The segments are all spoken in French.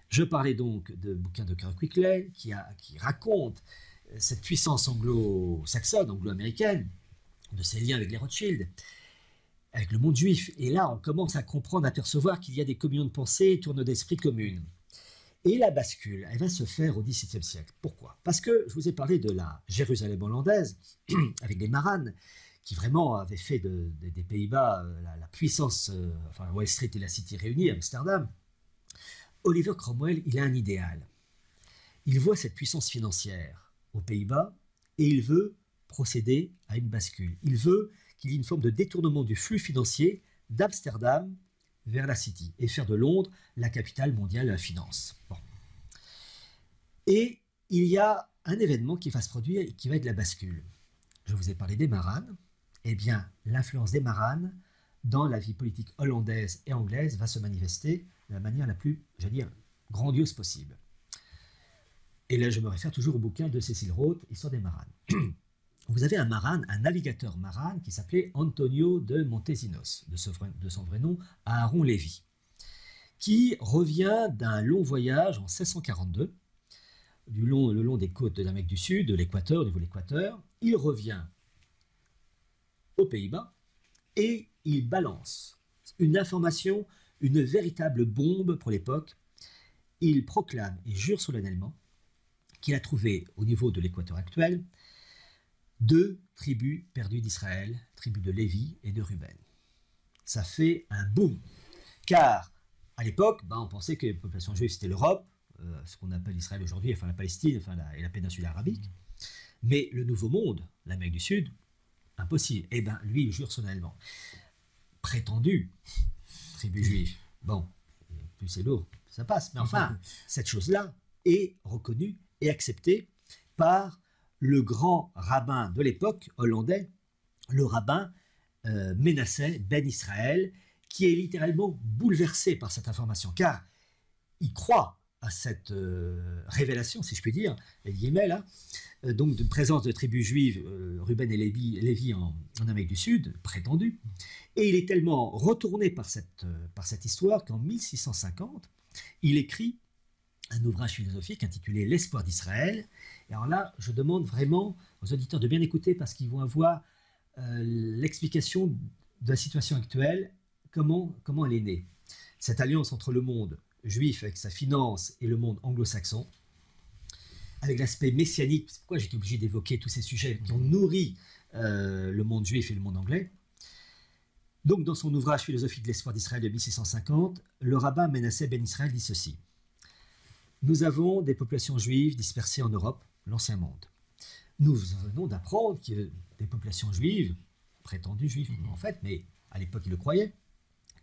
Je parlais donc de bouquins de Kirk Quickly qui raconte cette puissance anglo-saxonne, anglo-américaine, de ses liens avec les Rothschild, avec le monde juif. Et là, on commence à comprendre, à percevoir qu'il y a des communions de pensée et tournes d'esprit communes. Et la bascule, elle va se faire au XVIIe siècle. Pourquoi? Parce que je vous ai parlé de la Jérusalem hollandaise, avec les Maranes, qui vraiment avaient fait des Pays-Bas la puissance, enfin Wall Street et la City réunie, Amsterdam. Oliver Cromwell, il a un idéal. Il voit cette puissance financière aux Pays-Bas et il veut procéder à une bascule. Il veut qu'il y ait une forme de détournement du flux financier d'Amsterdam vers la City et faire de Londres la capitale mondiale de la finance. Bon. Et il y a un événement qui va se produire et qui va être la bascule. Je vous ai parlé des Maranes. Eh bien, l'influence des Maranes dans la vie politique hollandaise et anglaise va se manifester de la manière la plus, j'allais dire, grandiose possible. Et là, je me réfère toujours au bouquin de Cecil Rhodes, Histoire des Maranes. Vous avez un marane, un navigateur marane qui s'appelait Antonio de Montesinos, de son vrai nom, Aaron Lévy, qui revient d'un long voyage en 1642, le long des côtes de l'Amérique du Sud, de l'équateur, au niveau de l'équateur. Il revient aux Pays-Bas et il balance une information, une véritable bombe pour l'époque. Il proclame et jure solennellement qu'il a trouvé au niveau de l'équateur actuel 2 tribus perdues d'Israël, tribus de Lévi et de Ruben. Ça fait un boom, car à l'époque, on pensait que la population juive c'était l'Europe, ce qu'on appelle Israël aujourd'hui, enfin la Palestine, et la péninsule arabique, mais le Nouveau Monde, l'Amérique du Sud, impossible. Eh bien, lui, il jure solennellement. Prétendu tribu juive. Bon, plus c'est lourd, ça passe. Mais enfin, cette chose-là est reconnue et acceptée par le grand rabbin de l'époque, hollandais, le rabbin Menasseh Ben Israël, qui est littéralement bouleversé par cette information, car il croit à cette révélation, si je puis dire, les guillemets là, donc de présence de tribus juives, Ruben et Lévi en Amérique du Sud, prétendu, et il est tellement retourné par cette histoire qu'en 1650, il écrit un ouvrage philosophique intitulé L'espoir d'Israël. Et alors là, je demande vraiment aux auditeurs de bien écouter parce qu'ils vont avoir l'explication de la situation actuelle, comment elle est née. Cette alliance entre le monde juif avec sa finance et le monde anglo-saxon, avec l'aspect messianique, c'est pourquoi j'étais obligé d'évoquer tous ces sujets qui ont nourri le monde juif et le monde anglais. Donc dans son ouvrage philosophique de l'espoir d'Israël de 1650, le rabbin Menasseh Ben Israël dit ceci. Nous avons des populations juives dispersées en Europe, l'ancien monde. Nous venons d'apprendre qu'il y a des populations juives, prétendues juives en fait, mais à l'époque ils le croyaient,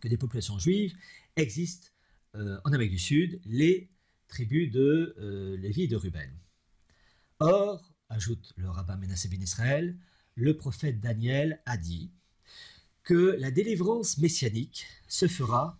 que des populations juives existent en Amérique du Sud, les tribus de Lévi et de Ruben. Or, ajoute le rabbin Menasseh Ben Israël, le prophète Daniel a dit que la délivrance messianique se fera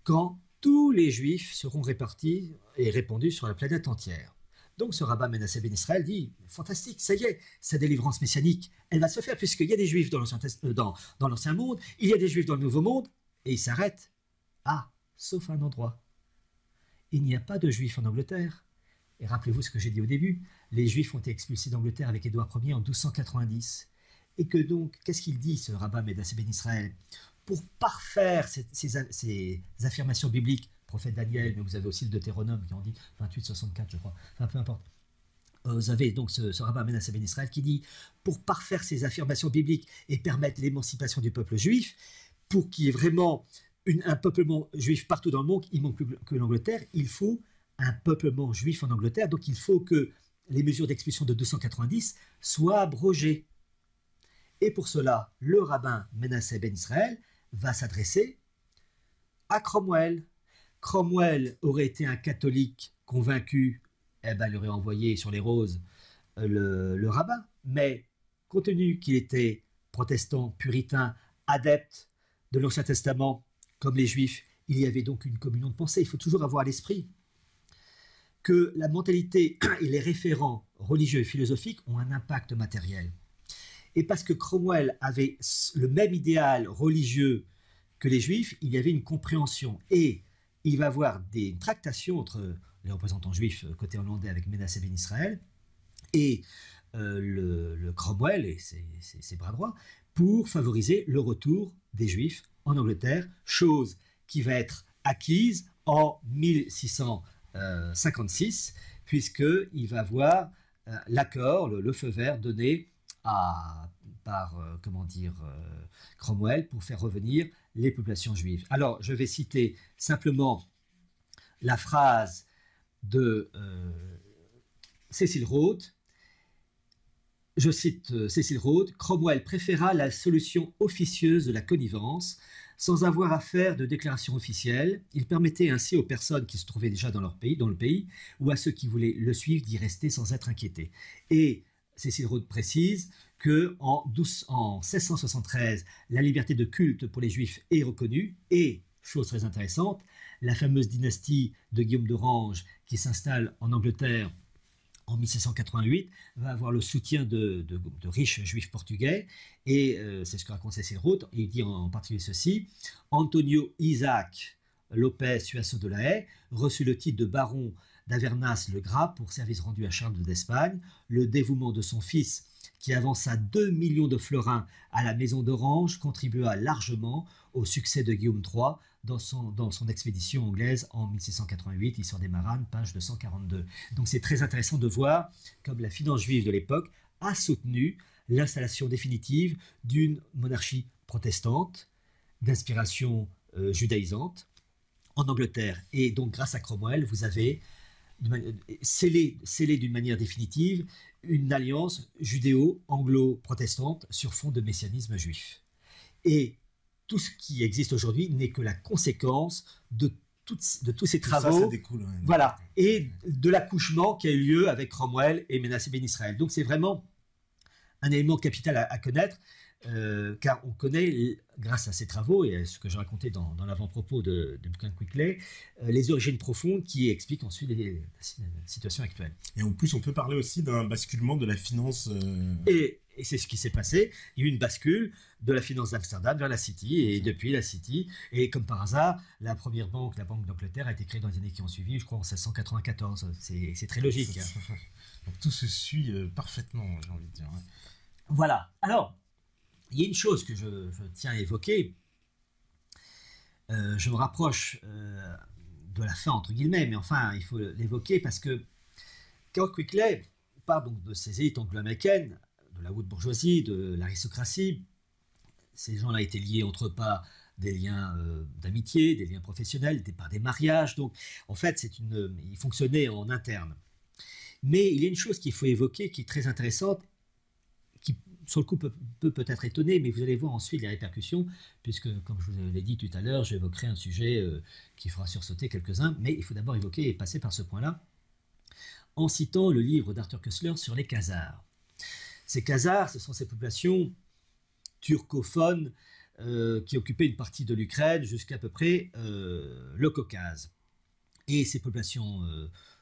quand tous les juifs seront répartis et répandus sur la planète entière. Donc ce rabbin Menasseh Ben Israël dit, fantastique, ça y est, sa délivrance messianique, elle va se faire puisqu'il y a des juifs dans l'Ancien Monde, il y a des juifs dans le Nouveau Monde, et il s'arrête. Ah, sauf un endroit. Il n'y a pas de juifs en Angleterre. Et rappelez-vous ce que j'ai dit au début, les juifs ont été expulsés d'Angleterre avec Édouard Ier en 1290. Et que donc, qu'est-ce qu'il dit ce rabbin Menasseh Ben Israël? Pour parfaire ces affirmations bibliques, prophète Daniel, mais vous avez aussi le Deutéronome qui en dit 28, 64, je crois, enfin peu importe. Vous avez donc ce rabbin Menasseh Ben Israël qui dit, pour parfaire ces affirmations bibliques et permettre l'émancipation du peuple juif, pour qu'il y ait vraiment un peuplement juif partout dans le monde, il manque plus que l'Angleterre, il faut un peuplement juif en Angleterre, donc il faut que les mesures d'expulsion de 290 soient abrogées. Et pour cela, le rabbin Menasseh Ben Israël va s'adresser à Cromwell. Cromwell aurait été un catholique convaincu, eh ben, il aurait envoyé sur les roses le rabbin, mais compte tenu qu'il était protestant, puritain, adepte de l'Ancien Testament, comme les Juifs, il y avait donc une communion de pensée. Il faut toujours avoir à l'esprit que la mentalité et les référents religieux et philosophiques ont un impact matériel. Et parce que Cromwell avait le même idéal religieux que les Juifs, il y avait une compréhension. Et il va y avoir des tractations entre les représentants juifs côté hollandais avec Menasseh ben Israël et le Cromwell et ses bras droits pour favoriser le retour des Juifs en Angleterre, chose qui va être acquise en 1656, puisqu'il va avoir l'accord, le feu vert donné par Cromwell pour faire revenir les populations juives. Alors, je vais citer simplement la phrase de Cecil Rhodes. Je cite Cecil Rhodes, Cromwell préféra la solution officieuse de la connivence, sans avoir à faire de déclaration officielle. Il permettait ainsi aux personnes qui se trouvaient déjà dans le pays, ou à ceux qui voulaient le suivre d'y rester sans être inquiétés. Et Cecil Rhodes précise qu'en 1673, la liberté de culte pour les Juifs est reconnue, et, chose très intéressante, la fameuse dynastie de Guillaume d'Orange qui s'installe en Angleterre en 1788, va avoir le soutien de riches juifs portugais, et c'est ce que raconte Cecil Rhodes. Il dit en particulier ceci: Antonio Isaac Lopez Suasso de la Haye reçut le titre de baron d'Avernas le Gras pour service rendu à Charles d'Espagne. Le dévouement de son fils, qui avança 2 millions de florins à la maison d'Orange, contribua largement au succès de Guillaume III dans son expédition anglaise en 1688, Histoire des Maranes, page 242. Donc c'est très intéressant de voir comme la finance juive de l'époque a soutenu l'installation définitive d'une monarchie protestante d'inspiration judaïsante en Angleterre. Et donc grâce à Cromwell, vous avez scellé d'une manière définitive une alliance judéo-anglo-protestante sur fond de messianisme juif. Et tout ce qui existe aujourd'hui n'est que la conséquence de tous ces travaux, ça découle, ouais. Voilà, et de l'accouchement qui a eu lieu avec Cromwell et Menasseh ben Israël. Donc c'est vraiment un élément capital à connaître, car on connaît, grâce à ces travaux et à ce que je racontais dans l'avant-propos du bouquin de Quickley, les origines profondes qui expliquent ensuite la situation actuelle. Et en plus, on peut parler aussi d'un basculement de la finance. Et c'est ce qui s'est passé. Il y a eu une bascule de la finance d'Amsterdam vers la City, et depuis la City, et comme par hasard, la première banque, la Banque d'Angleterre, a été créée dans les années qui ont suivi, je crois en 1694. C'est très logique. Donc tout se suit parfaitement, j'ai envie de dire. Ouais. Voilà. Alors, il y a une chose que je tiens à évoquer. Je me rapproche de la fin, entre guillemets, mais enfin, il faut l'évoquer parce que quand Quickley parle donc de ces élites anglo-américaines, de la haute bourgeoisie, de l'aristocratie, ces gens-là étaient liés entre eux par des liens d'amitié, des liens professionnels, par des mariages. Donc, en fait, ils fonctionnaient en interne. Mais il y a une chose qu'il faut évoquer qui est très intéressante, qui, sur le coup, peut peut-être étonner, mais vous allez voir ensuite les répercussions, puisque, comme je vous l'ai dit tout à l'heure, j'évoquerai un sujet qui fera sursauter quelques-uns, mais il faut d'abord évoquer et passer par ce point-là, en citant le livre d'Arthur Koestler sur les Khazars. Ces Khazars, ce sont ces populations turcophones qui occupaient une partie de l'Ukraine jusqu'à peu près le Caucase. Et ces populations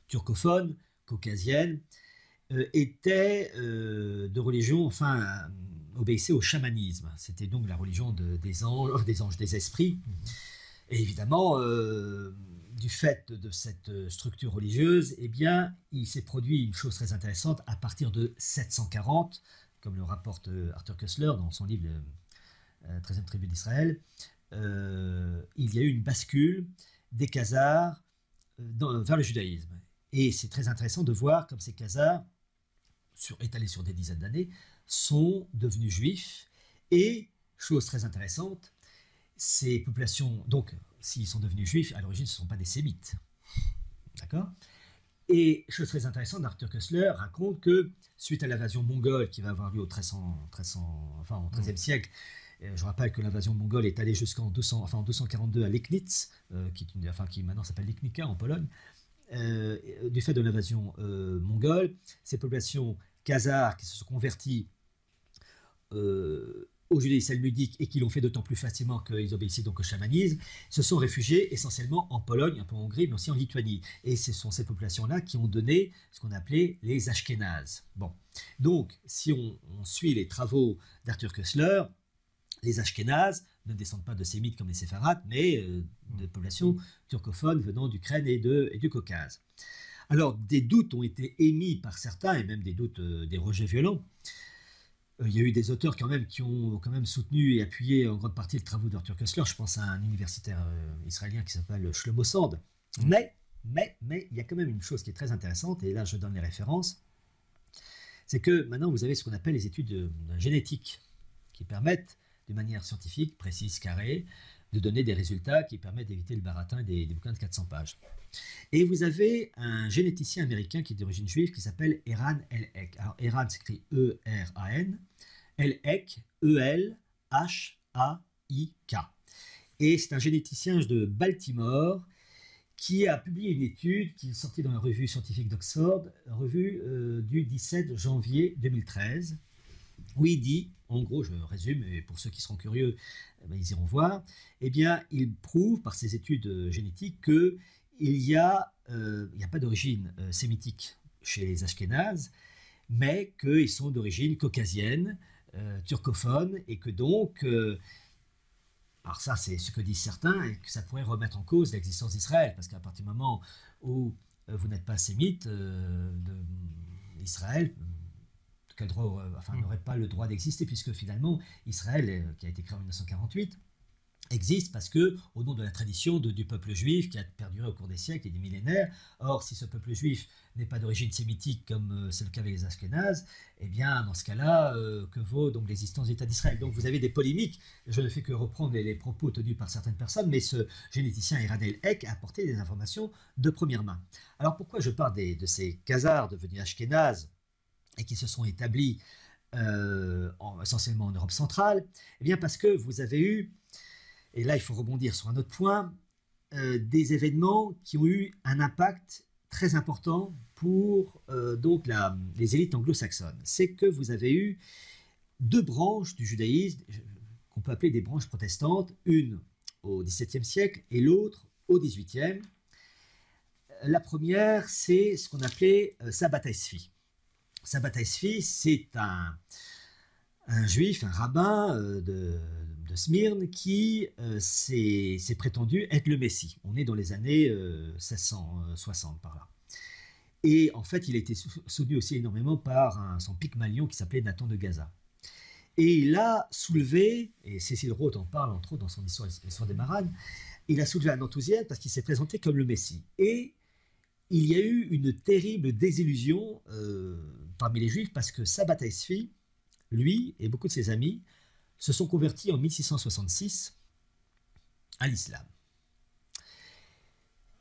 turcophones, caucasiennes, étaient de religion, enfin, obéissaient au chamanisme. C'était donc la religion des anges, des esprits. Et évidemment, du fait de cette structure religieuse, eh bien, il s'est produit une chose très intéressante à partir de 740, comme le rapporte Arthur Koestler dans son livre « 13e tribu d'Israël », il y a eu une bascule des Khazars vers le judaïsme. Et c'est très intéressant de voir comme ces Khazars, étalés sur des dizaines d'années, sont devenus juifs. Et, chose très intéressante, ces populations, donc, s'ils sont devenus juifs, à l'origine, ce ne sont pas des sémites. D'accord ? Et, chose très intéressante, Arthur Koestler raconte que, suite à l'invasion mongole qui va avoir lieu au XIIIe siècle, je rappelle que l'invasion mongole est allée jusqu'en 242 à Leknitz, qui maintenant s'appelle Legnica en Pologne. Du fait de l'invasion mongole, ces populations khazars qui se sont converties au judaïsme talmudique et qui l'ont fait d'autant plus facilement qu'ils obéissaient donc au chamanisme, se sont réfugiés essentiellement en Pologne, un peu en Hongrie, mais aussi en Lituanie. Et ce sont ces populations-là qui ont donné ce qu'on appelait les Ashkénazes. Bon. Donc, si on suit les travaux d'Arthur Koestler, les Ashkénazes ne descendent pas de sémites comme les séfarades, mais de populations turcophones venant d'Ukraine et du Caucase. Alors, des doutes ont été émis par certains, et même des doutes, des rejets violents. Il y a eu des auteurs quand même qui ont quand même soutenu et appuyé en grande partie les travaux d'Arthur Koestler. Je pense à un universitaire israélien qui s'appelle Shlomo Sand. Mais il y a quand même une chose qui est très intéressante, et là je donne les références, c'est que maintenant vous avez ce qu'on appelle les études de génétique, qui permettent de manière scientifique, précise, carrée, de donner des résultats qui permettent d'éviter le baratin des bouquins de 400 pages. Et vous avez un généticien américain qui est d'origine juive qui s'appelle Eran Elhek. Alors Eran s'écrit E-R-A-N, Elhek, E-L-H-A-I-K. Et c'est un généticien de Baltimore qui a publié une étude qui est sortie dans la revue scientifique d'Oxford, revue du 17 janvier 2013, où il dit, en gros, je résume, et pour ceux qui seront curieux, ils iront voir, eh bien, il prouve par ses études génétiques qu'il n'y a pas d'origine sémitique chez les Ashkénazes, mais qu'ils sont d'origine caucasienne, turcophone, et que donc, alors ça c'est ce que disent certains, et que ça pourrait remettre en cause l'existence d'Israël, parce qu'à partir du moment où vous n'êtes pas sémite, Israël n'aurait pas le droit d'exister, puisque finalement Israël, qui a été créé en 1948, existe parce que, au nom de la tradition du peuple juif qui a perduré au cours des siècles et des millénaires. Or, si ce peuple juif n'est pas d'origine sémitique comme c'est le cas avec les Ashkénazes, eh bien, dans ce cas-là, que vaut donc l'existence d'État d'Israël? Donc, vous avez des polémiques. Je ne fais que reprendre les propos tenus par certaines personnes, mais ce généticien Eran Elhek a apporté des informations de première main. Alors, pourquoi je parle de ces Khazars devenus Ashkénazes et qui se sont établis essentiellement en Europe centrale? Eh bien, parce que vous avez eu, et là il faut rebondir sur un autre point, des événements qui ont eu un impact très important pour donc les élites anglo-saxonnes. C'est que vous avez eu deux branches du judaïsme qu'on peut appeler des branches protestantes, une au XVIIe siècle et l'autre au XVIIIe. La première, c'est ce qu'on appelait Sabbatai Tzvi. Sabbatai Tzvi, c'est un juif, un rabbin de Smyrne qui s'est prétendu être le Messie. On est dans les années 1660 par là. Et en fait, il a été soutenu aussi énormément par son Pygmalion qui s'appelait Nathan de Gaza. Et il a soulevé, et Cécile Roth en parle entre autres dans son histoire des Maranes, il a soulevé un enthousiasme parce qu'il s'est présenté comme le Messie. Et il y a eu une terrible désillusion parmi les Juifs parce que Sabbatai Tzvi, lui et beaucoup de ses amis, se sont convertis en 1666 à l'islam.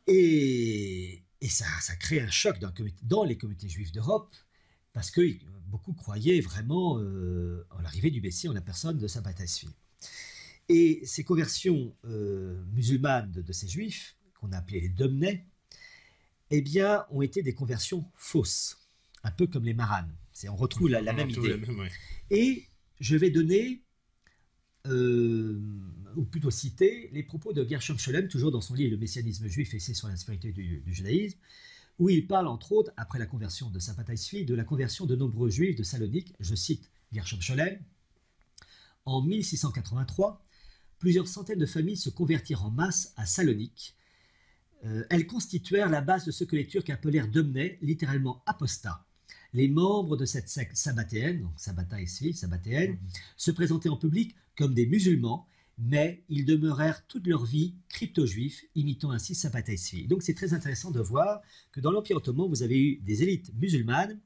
Et ça crée un choc dans les communautés juives d'Europe parce que beaucoup croyaient vraiment en l'arrivée du Messie en la personne de Sabbatai Tzvi. Et ces conversions musulmanes de ces Juifs, qu'on a appelées les Domnais, eh bien, ont été des conversions fausses, un peu comme les Maranes. On retrouve la même idée. Et je vais donner, ou plutôt citer, les propos de Gershom Scholem, toujours dans son livre Le messianisme juif, essai sur la spiritualité du judaïsme, où il parle, entre autres, après la conversion de Sabbatai Tzvi, de la conversion de nombreux juifs de Salonique. Je cite Gershom Scholem. En 1683, plusieurs centaines de familles se convertirent en masse à Salonique. Elles constituèrent la base de ce que les Turcs appelèrent Domnais, littéralement apostats. Les membres de cette secte sabbatéenne, donc Sabbatai Tzvi, sabbatéenne, se présentaient en public comme des musulmans, mais ils demeurèrent toute leur vie crypto-juifs, imitant ainsi Sabbatai Tzvi. Donc c'est très intéressant de voir que dans l'Empire ottoman, vous avez eu des élites musulmanes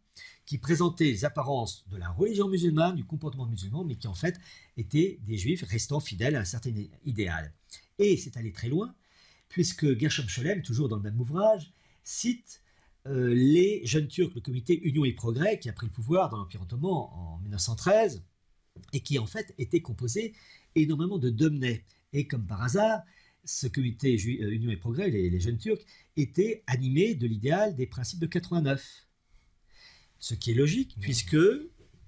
qui présentaient les apparences de la religion musulmane, du comportement musulman, mais qui en fait étaient des juifs restant fidèles à un certain idéal. Et c'est allé très loin, puisque Gershom Scholem, toujours dans le même ouvrage, cite les jeunes Turcs, le comité Union et Progrès, qui a pris le pouvoir dans l'Empire ottoman en 1913, et qui en fait était composé énormément de Domnais. Et comme par hasard, ce comité Union et Progrès, les jeunes Turcs, était animé de l'idéal des principes de 89. Ce qui est logique, puisque,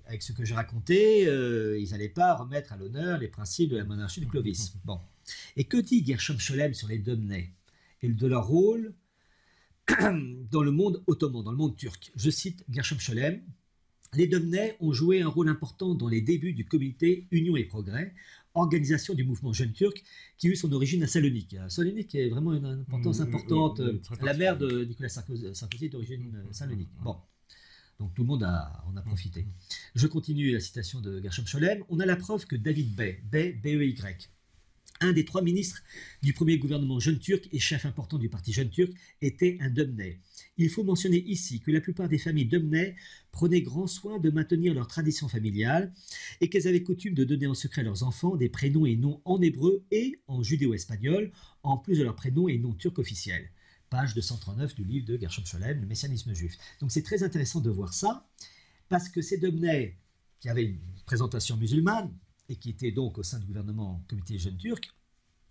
avec ce que j'ai raconté, ils n'allaient pas remettre à l'honneur les principes de la monarchie de Clovis. Bon. Et que dit Gershom Scholem sur les Domnais et de leur rôle dans le monde ottoman, dans le monde turc? Je cite Gershom Scholem. Les Domnais ont joué un rôle important dans les débuts du comité Union et Progrès organisation du mouvement jeune turc qui eut son origine à Salonique. Salonique est vraiment une importance importante. La mère de Nicolas Sarkozy est d'origine Salonique. Bon, donc tout le monde en a profité. Je continue la citation de Gershom Scholem. On a la preuve que David Bey, B-E-Y, un des 3 ministres du premier gouvernement jeune turc et chef important du parti jeune turc, était un Dömnay. Il faut mentionner ici que la plupart des familles Dömnay prenaient grand soin de maintenir leur tradition familiale et qu'elles avaient coutume de donner en secret à leurs enfants des prénoms et noms en hébreu et en judéo-espagnol, en plus de leurs prénoms et noms turcs officiels. Page 239 du livre de Gershom Scholem, Le messianisme juif. Donc c'est très intéressant de voir ça, parce que ces Dömnay, qui avaient une présentation musulmane, et qui étaient donc au sein du gouvernement comité jeune turc,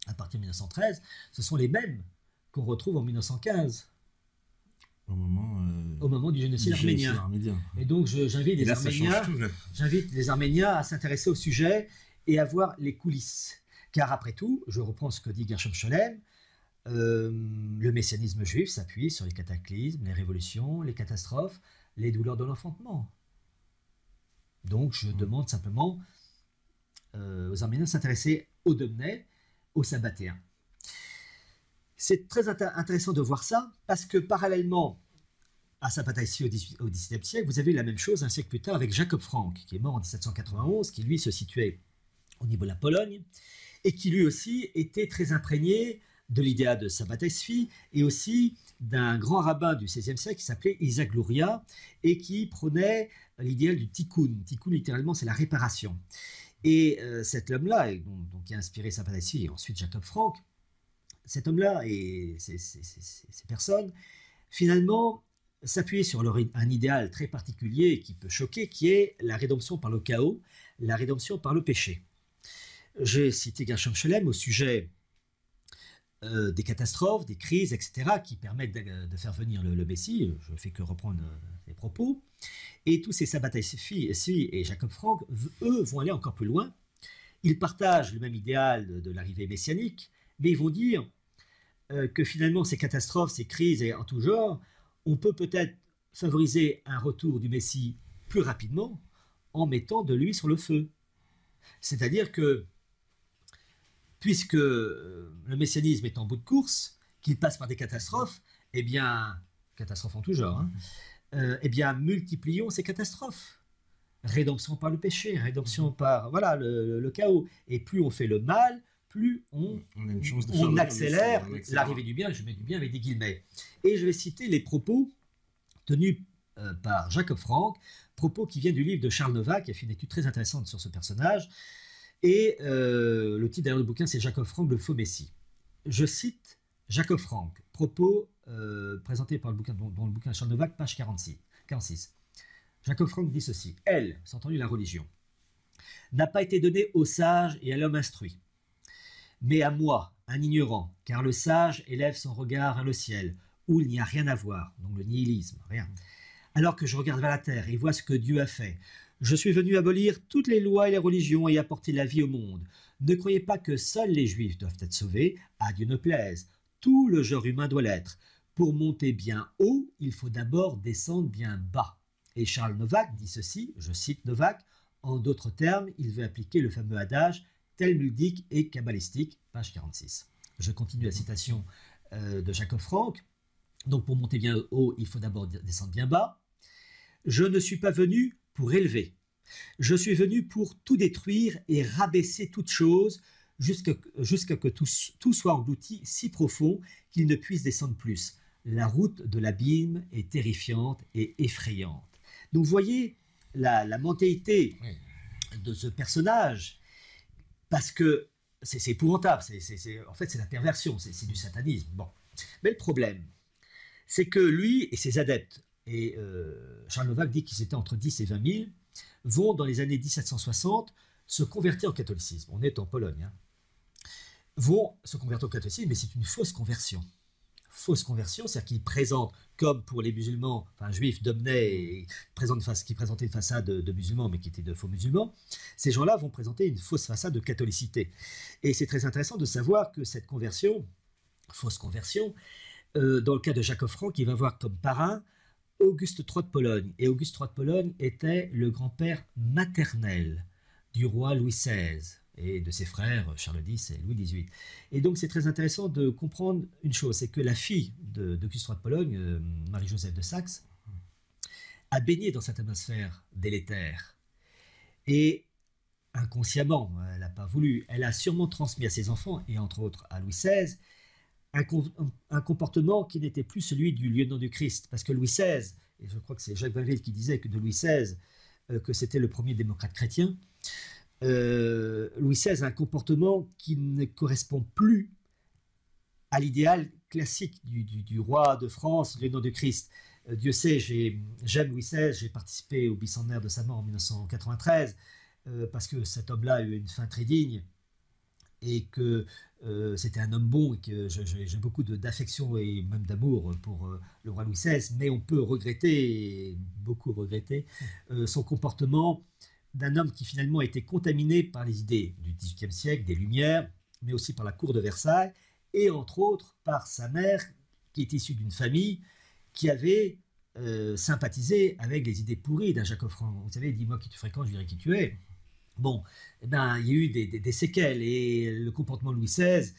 à partir de 1913, ce sont les mêmes qu'on retrouve en 1915. Au moment du génocide arménien. Et donc j'invite les Arméniens à s'intéresser au sujet et à voir les coulisses. Car après tout, je reprends ce que dit Gershom Scholem, le messianisme juif s'appuie sur les cataclysmes, les révolutions, les catastrophes, les douleurs de l'enfantement. Donc je demande simplement aux Arméniens de s'intéresser aux Dömnay, aux Sabbatéens. C'est très intéressant de voir ça, parce que parallèlement à Sabbatai-Tzvi au XVIIe siècle, vous avez eu la même chose un siècle plus tard avec Jacob Frank, qui est mort en 1791, qui lui se situait au niveau de la Pologne, et qui lui aussi était très imprégné de l'idéal de Sabbatai-Tzvi, et aussi d'un grand rabbin du XVIe siècle qui s'appelait Isaac Luria, et qui prônait l'idéal du tikkun. Tikkun, littéralement, c'est la réparation. Et cet homme-là, donc, qui a inspiré Sabbatai-Tzvi et ensuite Jacob Frank, cet homme-là et ces personnes, finalement, s'appuyaient sur un idéal très particulier qui peut choquer, qui est la rédemption par le chaos, la rédemption par le péché. J'ai cité Gershom Scholem au sujet des catastrophes, des crises, etc., qui permettent de faire venir le Messie. Je ne fais que reprendre les propos. Et tous ces Sabbatai-Tzvi et Jacob Frank, eux, vont aller encore plus loin. Ils partagent le même idéal de l'arrivée messianique, mais ils vont dire que finalement, ces catastrophes, ces crises et en tout genre, on peut peut-être favoriser un retour du Messie plus rapidement en mettant de l'huile sur le feu. C'est-à-dire que, puisque le messianisme est en bout de course, qu'il passe par des catastrophes, eh bien, catastrophes en tout genre, hein, eh bien, multiplions ces catastrophes. Rédemption par le péché, rédemption par voilà, le chaos. Et plus on fait le mal, plus on accélère l'arrivée du bien. Je mets du bien avec des guillemets. Et je vais citer les propos tenus par Jacob Frank, propos qui viennent du livre de Charles Novak, qui a fait une étude très intéressante sur ce personnage. Et le titre d'ailleurs du bouquin, c'est Jacob Frank, le faux Messie. Je cite Jacob Frank, propos présentés par le bouquin, dans le bouquin Charles Novak, page 46. Jacob Frank dit ceci: elle, c'est entendu la religion, n'a pas été donnée aux sages et à l'homme instruit, mais à moi, un ignorant, car le sage élève son regard vers le ciel, où il n'y a rien à voir, donc le nihilisme, rien. Alors que je regarde vers la terre et vois ce que Dieu a fait, je suis venu abolir toutes les lois et les religions et apporter la vie au monde. Ne croyez pas que seuls les Juifs doivent être sauvés, à Dieu ne plaise. Tout le genre humain doit l'être. Pour monter bien haut, il faut d'abord descendre bien bas. Et Charles Novak dit ceci, je cite Novak, en d'autres termes, il veut appliquer le fameux adage talmudique et kabbalistique, page 46. Je continue la citation de Jacob Frank. Donc pour monter bien haut, il faut d'abord descendre bien bas. Je ne suis pas venu pour élever. Je suis venu pour tout détruire et rabaisser toute chose jusqu'à que tout soit englouti si profond qu'il ne puisse descendre plus. La route de l'abîme est terrifiante et effrayante. Donc vous voyez la mentalité de ce personnage, parce que c'est épouvantable, en fait c'est la perversion, c'est du satanisme. Bon. Mais le problème, c'est que lui et ses adeptes, et Charles Novak dit qu'ils étaient entre 10 et 20 000, vont dans les années 1760 se convertir au catholicisme. On est en Pologne. Hein. Vont se convertir au catholicisme, mais c'est une fausse conversion. Fausse conversion, c'est-à-dire qu'ils présentent, comme pour les musulmans, enfin juifs, Dömnay, qui présentaient une façade de musulmans, mais qui étaient de faux musulmans, ces gens-là vont présenter une fausse façade de catholicité. Et c'est très intéressant de savoir que cette conversion, fausse conversion, dans le cas de Jacob Frank, il va avoir comme parrain Auguste III de Pologne. Et Auguste III de Pologne était le grand-père maternel du roi Louis XVI. et de ses frères Charles X et Louis XVIII. Et donc c'est très intéressant de comprendre une chose, c'est que la fille d'Auguste III de Pologne, Marie-Joseph de Saxe, a baigné dans cette atmosphère délétère. Et inconsciemment, elle n'a pas voulu, elle a sûrement transmis à ses enfants, et entre autres à Louis XVI, un comportement qui n'était plus celui du lieutenant du Christ. Parce que Louis XVI, et je crois que c'est Jacques Bainville qui disait que de Louis XVI, que c'était le premier démocrate chrétien, Louis XVI a un comportement qui ne correspond plus à l'idéal classique du roi de France, lieutenant du Christ. Dieu sait, j'aime Louis XVI, j'ai participé au bicentenaire de sa mort en 1993, parce que cet homme-là a eu une fin très digne, et que c'était un homme bon, et que j'ai beaucoup d'affection et même d'amour pour le roi Louis XVI, mais on peut regretter, beaucoup regretter, son comportement d'un homme qui finalement a été contaminé par les idées du XVIIIe siècle, des Lumières, mais aussi par la cour de Versailles, et entre autres par sa mère, qui est issue d'une famille qui avait sympathisé avec les idées pourries d'un Jacques Offrand. Vous savez, dis-moi qui tu fréquentes, je dirai qui tu es. Bon, eh ben, il y a eu des séquelles, et le comportement de Louis XVI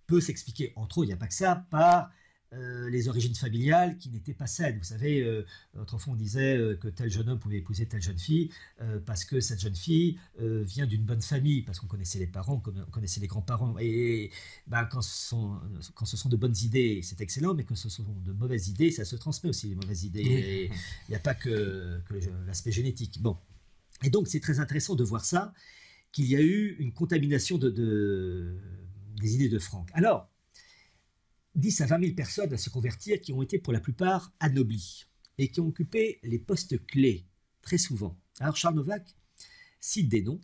peut s'expliquer, entre autres, il n'y a pas que ça, par les origines familiales qui n'étaient pas saines. Vous savez, autrefois on disait que tel jeune homme pouvait épouser telle jeune fille parce que cette jeune fille vient d'une bonne famille, parce qu'on connaissait les parents, on connaissait les grands-parents. Et ben, quand ce sont de bonnes idées, c'est excellent, mais quand ce sont de mauvaises idées, ça se transmet aussi, les mauvaises idées. Et il n'y a pas que l'aspect génétique. Bon. Et donc c'est très intéressant de voir ça, qu'il y a eu une contamination des idées de Franck. Alors, 10 à 20 000 personnes à se convertir qui ont été pour la plupart anoblis et qui ont occupé les postes clés très souvent. Alors Charles Novak cite des noms.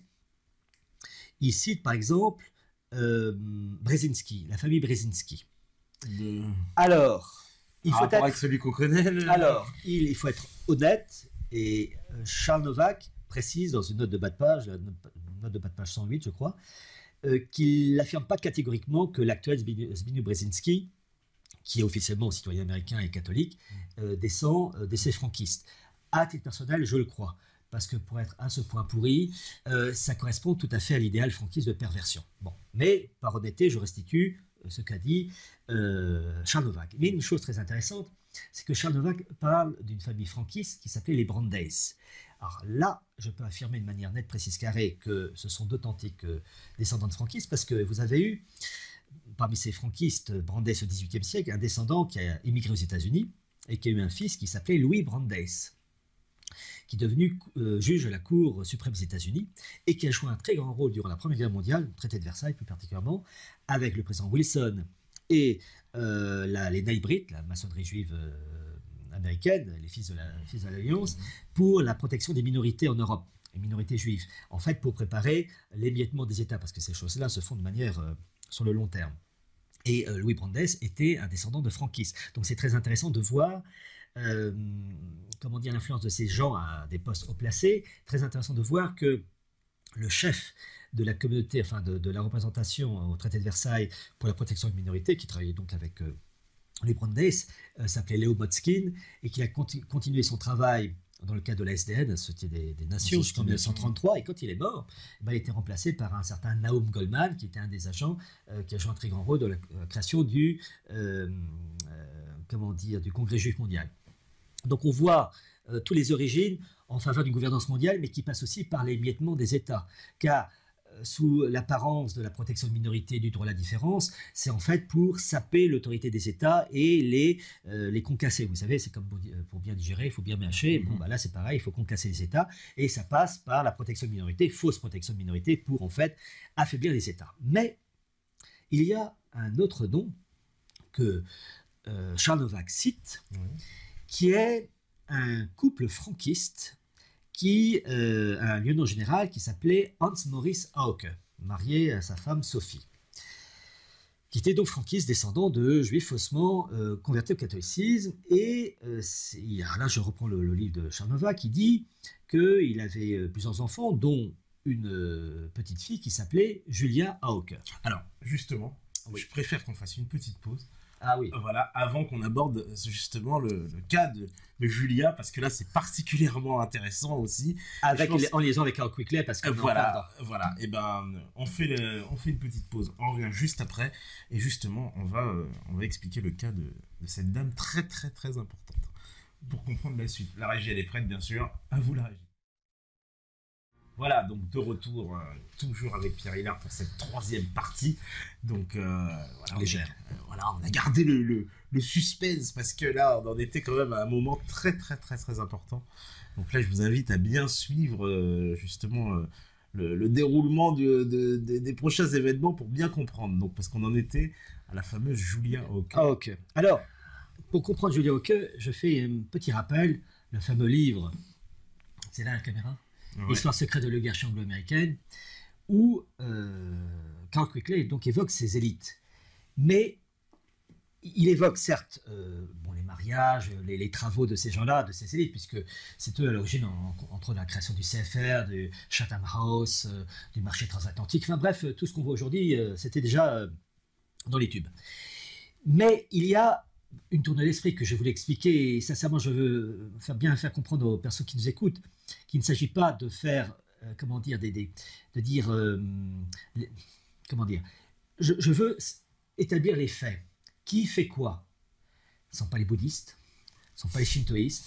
Il cite par exemple Brzezinski, la famille Brzezinski. Alors, il faut être avec celui qu'on connaît. Alors, il faut être honnête, et Charles Novak précise dans une note de bas de page, une note de bas de page 108 je crois, qu'il n'affirme pas catégoriquement que l'actuel Zbigniew Brzezinski, qui est officiellement citoyen américain et catholique, descend d'essais franquistes. À titre personnel, je le crois, parce que pour être à ce point pourri, ça correspond tout à fait à l'idéal franquiste de perversion. Bon, mais par honnêteté, je restitue ce qu'a dit Charles Novak. Mais une chose très intéressante, c'est que Charles Novak parle d'une famille franquiste qui s'appelait les Brandeis. Alors là, je peux affirmer de manière nette, précise, carrée que ce sont d'authentiques descendants de franquistes, parce que vous avez eu, parmi ces franquistes Brandeis au XVIIIe siècle, un descendant qui a émigré aux États-Unis et qui a eu un fils qui s'appelait Louis Brandeis, qui est devenu juge de la Cour suprême des États-Unis et qui a joué un très grand rôle durant la Première Guerre mondiale, le traité de Versailles plus particulièrement, avec le président Wilson et les Knights, la maçonnerie juive américaine, les fils de l'Alliance, pour la protection des minorités en Europe, les minorités juives, en fait pour préparer l'émiettement des États, parce que ces choses-là se font de manière sur le long terme. Et Louis Brandeis était un descendant de franquistes. Donc c'est très intéressant de voir comment dire, l'influence de ces gens à des postes haut placés. Très intéressant de voir que le chef de la communauté, enfin de la représentation au traité de Versailles pour la protection des minorités, qui travaillait donc avec Louis Brandeis, s'appelait Léo Motzkin, et qui a continué son travail dans le cadre de la SDN, la Société des Nations, jusqu'en 1933, et quand il est mort, il a été remplacé par un certain Naum Goldman, qui était un des agents qui a joué un très grand rôle dans la création du Congrès juif mondial. Donc on voit toutes les origines en faveur d'une gouvernance mondiale, mais qui passe aussi par l'émiettement des États, car sous l'apparence de la protection de minorités, du droit à la différence, c'est en fait pour saper l'autorité des États et les concasser. Vous savez, c'est comme pour bien digérer, il faut bien mâcher. Bon, bah là, c'est pareil, il faut concasser les États, et ça passe par la protection de minorités, fausse protection de minorités, pour en fait affaiblir les États. Mais il y a un autre nom que Charles Novak cite, qui est un couple franquiste qui un lieutenant général qui s'appelait Hans Maurice Hauke, marié à sa femme Sophie, qui était donc franquiste, descendant de juifs faussement convertis au catholicisme. Et là, je reprends le livre de Charles Novak, qui dit qu'il avait plusieurs enfants, dont une petite fille qui s'appelait Julia Hauke. Alors, justement, je préfère qu'on fasse une petite pause Ah oui. Voilà, avant qu'on aborde justement le cas de Julia, parce que là c'est particulièrement intéressant aussi. En liaison avec Carl Quickly, parce que voilà. Et ben, on fait une petite pause. On revient juste après, et justement, on va expliquer le cas de cette dame très très très importante pour comprendre la suite. La régie elle est prête, bien sûr. À vous la régie. Voilà, donc de retour, toujours avec Pierre Hillard pour cette troisième partie. Donc, voilà, légère. On a gardé le suspense parce que là, on en était quand même à un moment très, très, très, très important. Donc là, je vous invite à bien suivre justement le déroulement des prochains événements pour bien comprendre. Donc, parce qu'on en était à la fameuse Julia Hawke. Ah, ok. Alors, pour comprendre Julia Hawke, je fais un petit rappel. Le fameux livre, c'est là la caméra, Ouais. L'histoire secrète de l'oligarchie anglo-américaine, où Carl Quickly donc évoque ces élites. Mais il évoque certes les mariages, les travaux de ces gens-là, de ces élites, puisque c'est eux à l'origine entre la création du CFR, du Chatham House, du marché transatlantique, enfin bref, tout ce qu'on voit aujourd'hui, c'était déjà dans les tubes. Mais il y a une tournée d'esprit que je voulais expliquer, et sincèrement je veux bien faire comprendre aux personnes qui nous écoutent qu'il ne s'agit pas de faire, comment dire, je veux établir les faits. Qui fait quoi? Ce ne sont pas les bouddhistes, ce ne sont pas les shintoïstes,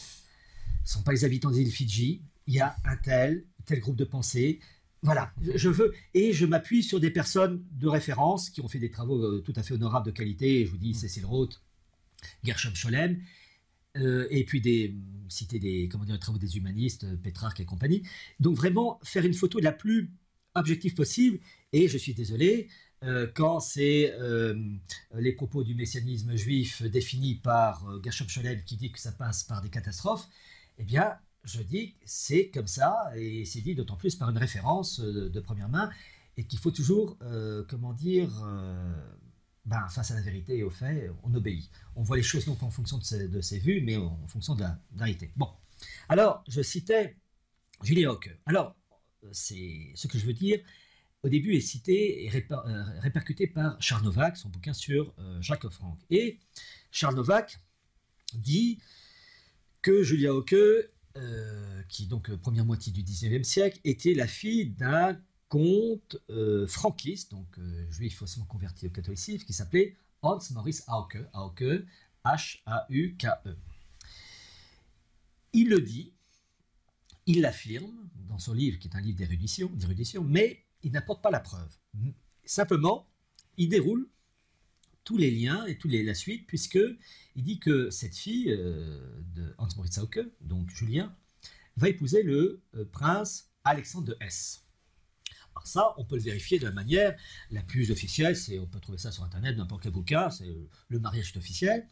ce ne sont pas les habitants des îles Fidji, il y a un tel groupe de pensée. Voilà, je veux, et je m'appuie sur des personnes de référence qui ont fait des travaux tout à fait honorables de qualité. Je vous dis Cécile Roth, Gershom Scholem, et puis citer des travaux des humanistes, Pétrarque et compagnie. Donc vraiment faire une photo la plus objective possible. Et je suis désolé, quand c'est les propos du messianisme juif définis par Gershom Scholem qui dit que ça passe par des catastrophes, eh bien je dis que c'est comme ça, et c'est dit d'autant plus par une référence de première main, et qu'il faut toujours, face à la vérité et aux faits, on obéit. On voit les choses non pas en fonction de ses vues, mais en fonction de la vérité. Bon, alors, je citais Julia Hawke. Alors, c'est ce que je veux dire, au début, est cité et répercuté par Charles Novak, son bouquin sur Jacques Frank. Et Charles Novak dit que Julia Hawke, qui donc première moitié du 19e siècle, était la fille d'un comte franquiste, donc juif faussement converti au catholicisme, qui s'appelait Hans Maurice Hauke, Hauke, H-A-U-K-E. Il le dit, il l'affirme dans son livre, qui est un livre d'érudition, mais il n'apporte pas la preuve. Simplement, il déroule tous les liens et la suite, puisqu'il dit que cette fille de Hans Maurice Hauke, donc Julien, va épouser le prince Alexandre de Hesse. Alors ça, on peut le vérifier de la manière la plus officielle, on peut trouver ça sur Internet, n'importe quel bouquin, le mariage est officiel.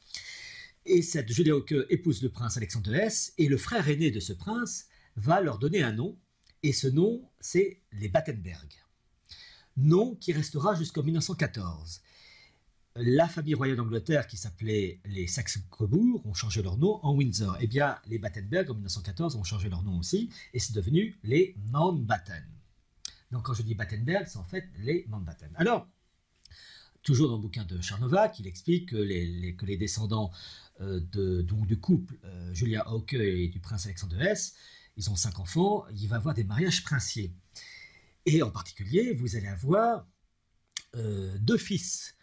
Et cette Julia Hawke épouse le prince Alexandre de Hesse, et le frère aîné de ce prince va leur donner un nom, et ce nom, c'est les Battenberg. Nom qui restera jusqu'en 1914. La famille royale d'Angleterre, qui s'appelait les Saxe-Cobourg, ont changé leur nom en Windsor. Eh bien, les Battenberg, en 1914, ont changé leur nom aussi, et c'est devenu les Mountbatten. Donc quand je dis Battenberg, c'est en fait les Mountbatten. Alors, toujours dans le bouquin de Charles Novak, il explique que les descendants du couple Julia Hawke et du prince Alexandre de Hesse, ils ont 5 enfants, il va avoir des mariages princiers. Et en particulier, vous allez avoir 2 fils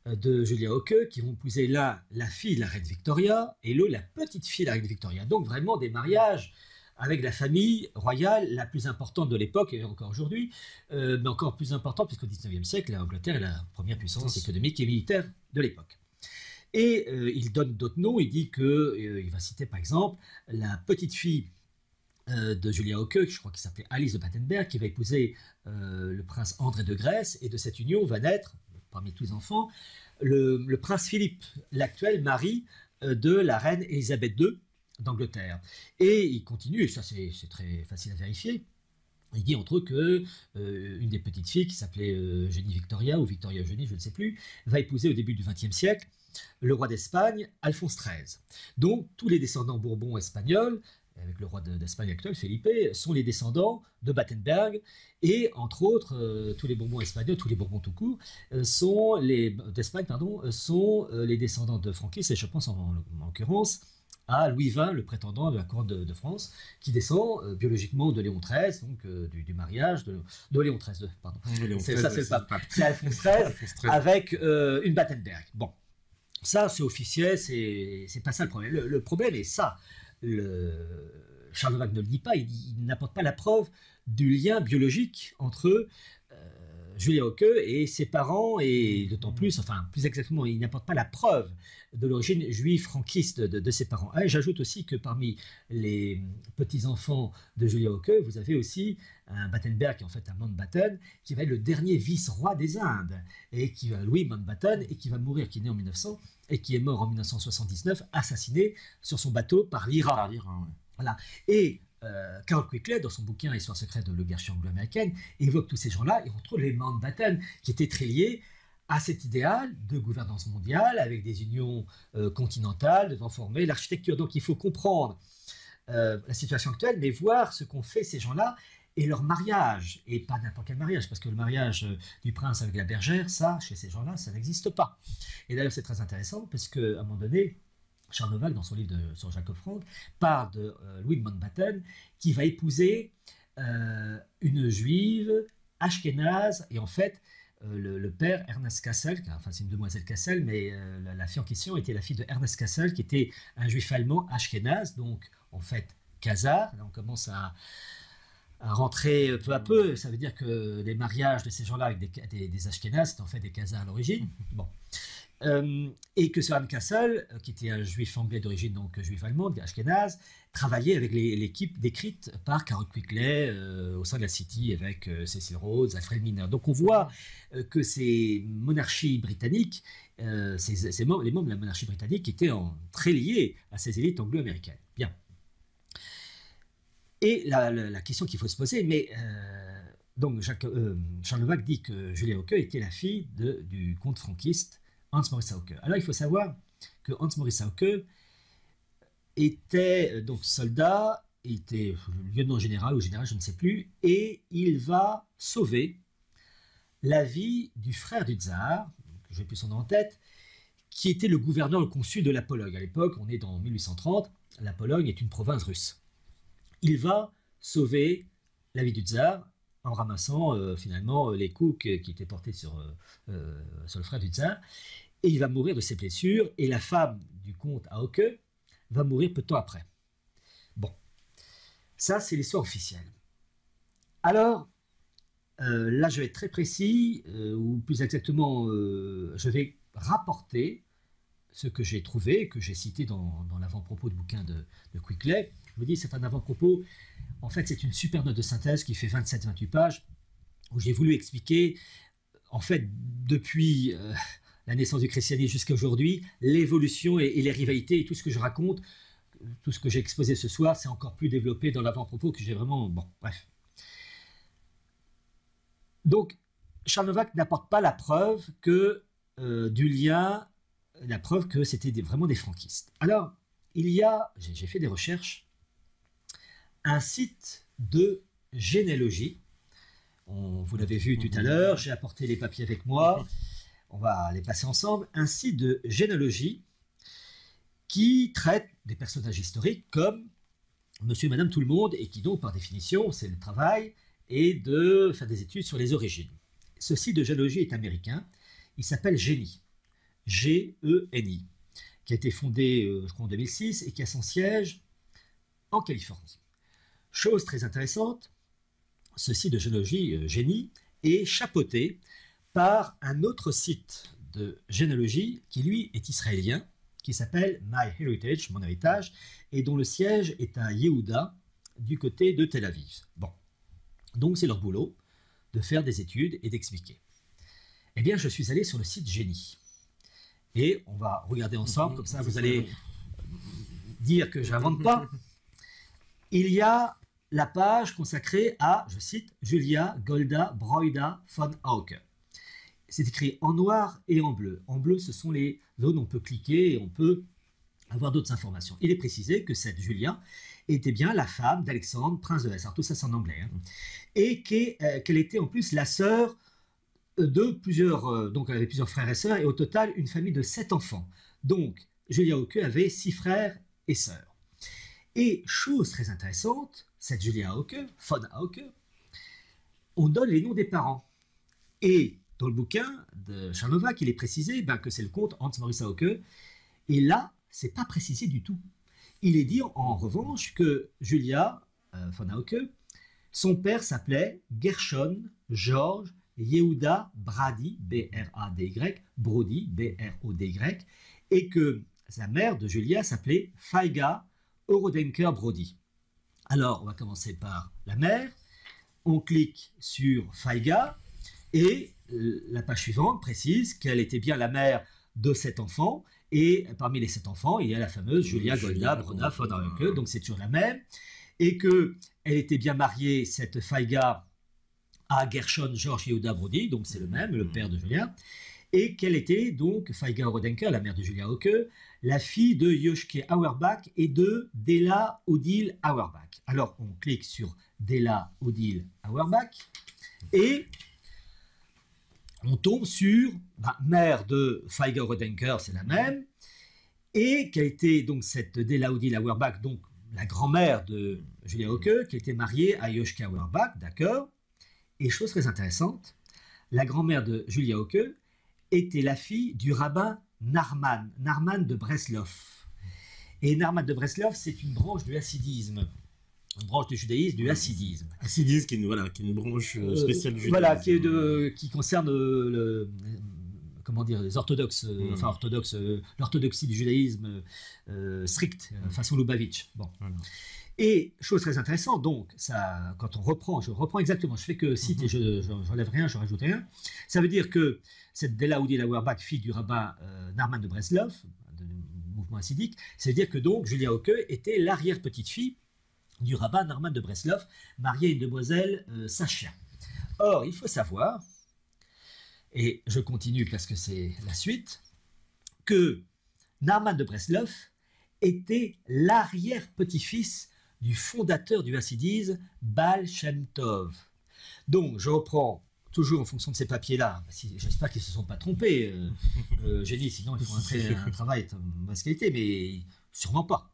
de Julia Hawke qui vont épouser la fille de la reine Victoria et la petite fille de la reine Victoria. Donc vraiment des mariages avec la famille royale la plus importante de l'époque, et encore aujourd'hui, mais encore plus importante, puisqu'au XIXe siècle, l'Angleterre est la première puissance économique et militaire de l'époque. Et il donne d'autres noms, il dit qu'il va citer par exemple la petite fille de Julia Hawke, je crois qu'il s'appelait Alice de Battenberg, qui va épouser le prince André de Grèce, et de cette union va naître, parmi tous les enfants, le prince Philippe, l'actuel mari de la reine Élisabeth II, d'Angleterre. Et il continue, et ça c'est très facile à vérifier, il dit entre eux que une des petites filles qui s'appelait Eugénie Victoria, ou Victoria Eugénie, je ne sais plus, va épouser au début du XXe siècle le roi d'Espagne, Alphonse XIII. Donc tous les descendants bourbons espagnols, avec le roi d'Espagne actuel, Felipe, sont les descendants de Battenberg, et entre autres, tous les Bourbons espagnols, tous les Bourbons tout court, d'Espagne, sont les descendants de franquistes, et je pense en l'occurrence à Louis XX, le prétendant de la couronne de France, qui descend biologiquement de Léon XIII, donc du mariage de Léon XIII, pardon. C'est le pape. C'est Alphonse XIII avec une Battenberg. Bon, ça c'est officiel, c'est pas ça le problème. Le problème est ça. Charles de Vac ne le dit pas, il n'apporte pas la preuve du lien biologique entre Julia Hauke et ses parents, et d'autant plus, enfin plus exactement, il n'apporte pas la preuve de l'origine juive franquiste de ses parents. Ah, et j'ajoute aussi que parmi les petits-enfants de Julia Hauke, vous avez aussi un Battenberg, qui est en fait un Mountbatten, qui va être le dernier vice-roi des Indes, et qui va Louis Mountbatten, et qui va mourir, qui est né en 1900, et qui est mort en 1979, assassiné sur son bateau par l'IRA. Ouais. Voilà. Et Carroll Quigley, dans son bouquin Histoire secrète de l'oligarchie anglo-américaine, évoque tous ces gens-là, et on trouve les Mountbatten, qui étaient très liés à cet idéal de gouvernance mondiale, avec des unions continentales devant former l'architecture. Donc il faut comprendre la situation actuelle, mais voir ce qu'ont fait ces gens-là, et leur mariage, et pas n'importe quel mariage, parce que le mariage du prince avec la bergère, ça, chez ces gens-là, ça n'existe pas. Et d'ailleurs, c'est très intéressant, parce qu'à un moment donné, Charles de Vac, dans son livre sur Jacob Frank, parle de Louis de Mountbatten, qui va épouser une juive ashkénaze, et en fait, le père, Ernest Kassel, enfin c'est une demoiselle Kassel, mais la fille en question était la fille de Ernest Kassel, qui était un juif allemand ashkénaze, donc en fait, khazar. Là, on commence à rentrer peu à peu. Ça veut dire que les mariages de ces gens-là avec des ashkénazes, c'était en fait des khazars à l'origine. Bon. Et que Søren Kassel, qui était un juif anglais d'origine, donc juif allemande, ashkénaze, travaillait avec l'équipe décrite par Carroll Quigley au sein de la City, avec Cecil Rhodes, Alfred Milner. Donc on voit que ces monarchies britanniques, les membres de la monarchie britannique étaient très liés à ces élites anglo-américaines. Bien. Et la question qu'il faut se poser, mais donc Charles de Vac dit que Julia Hauke était la fille du comte franquiste Hans Maurice Hauke. Alors il faut savoir que Hans Maurice Hauke était donc soldat, était lieutenant général ou général, je ne sais plus, et il va sauver la vie du frère du tsar, je n'ai plus son nom en tête, qui était le gouverneur, le consul de la Pologne. À l'époque, on est dans 1830, la Pologne est une province russe. Il va sauver la vie du tsar en ramassant finalement les coups qui étaient portés sur le frère du tsar, et il va mourir de ses blessures, et la femme du comte Hauke va mourir peu de temps après. Bon, ça c'est l'histoire officielle. Alors, là je vais être très précis, ou plus exactement, je vais rapporter ce que j'ai trouvé, que j'ai cité dans l'avant-propos du bouquin de Quigley. Je vous dis, c'est un avant-propos, en fait c'est une super note de synthèse qui fait 27-28 pages, où j'ai voulu expliquer, en fait, depuis la naissance du christianisme jusqu'à aujourd'hui, l'évolution et les rivalités, et tout ce que je raconte, tout ce que j'ai exposé ce soir, c'est encore plus développé dans l'avant-propos que j'ai vraiment... Bon, bref. Donc, Charles de Vac n'apporte pas la preuve que du lien, la preuve que c'était vraiment des franquistes. Alors, il y a, j'ai fait des recherches, un site de généalogie. Vous l'avez vu tout à l'heure, j'ai apporté les papiers avec moi. On va les passer ensemble. Un site de généalogie qui traite des personnages historiques comme monsieur et madame tout le monde, et qui donc, par définition, c'est le travail et de faire des études sur les origines. Ce site de généalogie est américain. Il s'appelle GENI. G-E-N-I. Qui a été fondé, je crois, en 2006 et qui a son siège en Californie. Chose très intéressante, ce site de généalogie GENI est chapeauté par un autre site de généalogie qui, lui, est israélien, qui s'appelle MyHeritage, mon héritage, et dont le siège est à Yehuda, du côté de Tel Aviv. Bon, donc c'est leur boulot de faire des études et d'expliquer. Eh bien, je suis allé sur le site GENI. Et on va regarder ensemble, comme ça vous allez dire que je n'invente pas. Il y a la page consacrée à, je cite, Julia Golda Broida von Hauke. c'est écrit en noir et en bleu. En bleu, ce sont les zones où on peut cliquer et on peut avoir d'autres informations. Il est précisé que cette Julia était bien la femme d'Alexandre, prince de Hesse. Alors tout ça c'est en anglais. Hein. Et qu'elle était en plus la sœur de plusieurs... donc elle avait plusieurs frères et sœurs, et au total une famille de 7 enfants. Donc Julia Hauke avait 6 frères et sœurs. Et chose très intéressante, cette Julia Hauke, von Hauke, on donne les noms des parents. Et dans le bouquin de Charlevoix, il est précisé que c'est le comte Hans Maurice Hauke. Et là, c'est pas précisé du tout. Il est dit en revanche que Julia von Hauke, son père s'appelait Gershon George Yehuda Brady, B-R-A-D-Y, Brody, B-R-O-D-Y, et que sa mère de Julia s'appelait Faiga Orodenker Brody. Alors, on va commencer par la mère. On clique sur Faiga et la page suivante précise qu'elle était bien la mère de 7 enfants. Et parmi les 7 enfants, il y a la fameuse Julia Golda Brona von Hauke, donc c'est toujours la même. Et qu'elle était bien mariée, cette Faiga, à Gershon George Yehuda Brody, donc c'est le même, le père de Julia. Et qu'elle était donc, Faiga Orodenker, la mère de Julia Hauke, la fille de Joschke Auerbach et de Della Odile Auerbach. Alors on clique sur Della Odile Auerbach et on tombe sur mère de Faiga Orodenker, c'est la même, et qui a été donc cette Della Odile Auerbach, donc la grand-mère de Julia Hauke, qui était mariée à Joschke Auerbach, d'accord. Et chose très intéressante, la grand-mère de Julia Hauke était la fille du rabbin Narman de Breslov. Et Narman de Breslov, c'est une branche du hassidisme, une branche du judaïsme, du hassidisme. Hassidisme, qui est une branche spéciale du judaïsme. Voilà, qui concerne les orthodoxes, l'orthodoxie du judaïsme strict, façon Lubavitch. Bon. Voilà. Et chose très intéressante, donc, ça, quand je reprends exactement, je fais que cite et je n'enlève rien, je rajoute rien. Ça veut dire que cette Della Odile Auerbach, fille du rabbin Narman de Breslov, du mouvement hassidique, ça veut dire que donc Julia Hauke était l'arrière-petite-fille du rabbin Narman de Breslov, mariée à une demoiselle Sachia. Or, il faut savoir, et je continue parce que c'est la suite, que Narman de Breslov était l'arrière-petit-fils du fondateur du hassidisme, Baal Shem Tov. Donc, je reprends toujours en fonction de ces papiers-là. J'espère qu'ils ne se sont pas trompés, génie, sinon ils font un travail de mauvaise qualité, mais sûrement pas.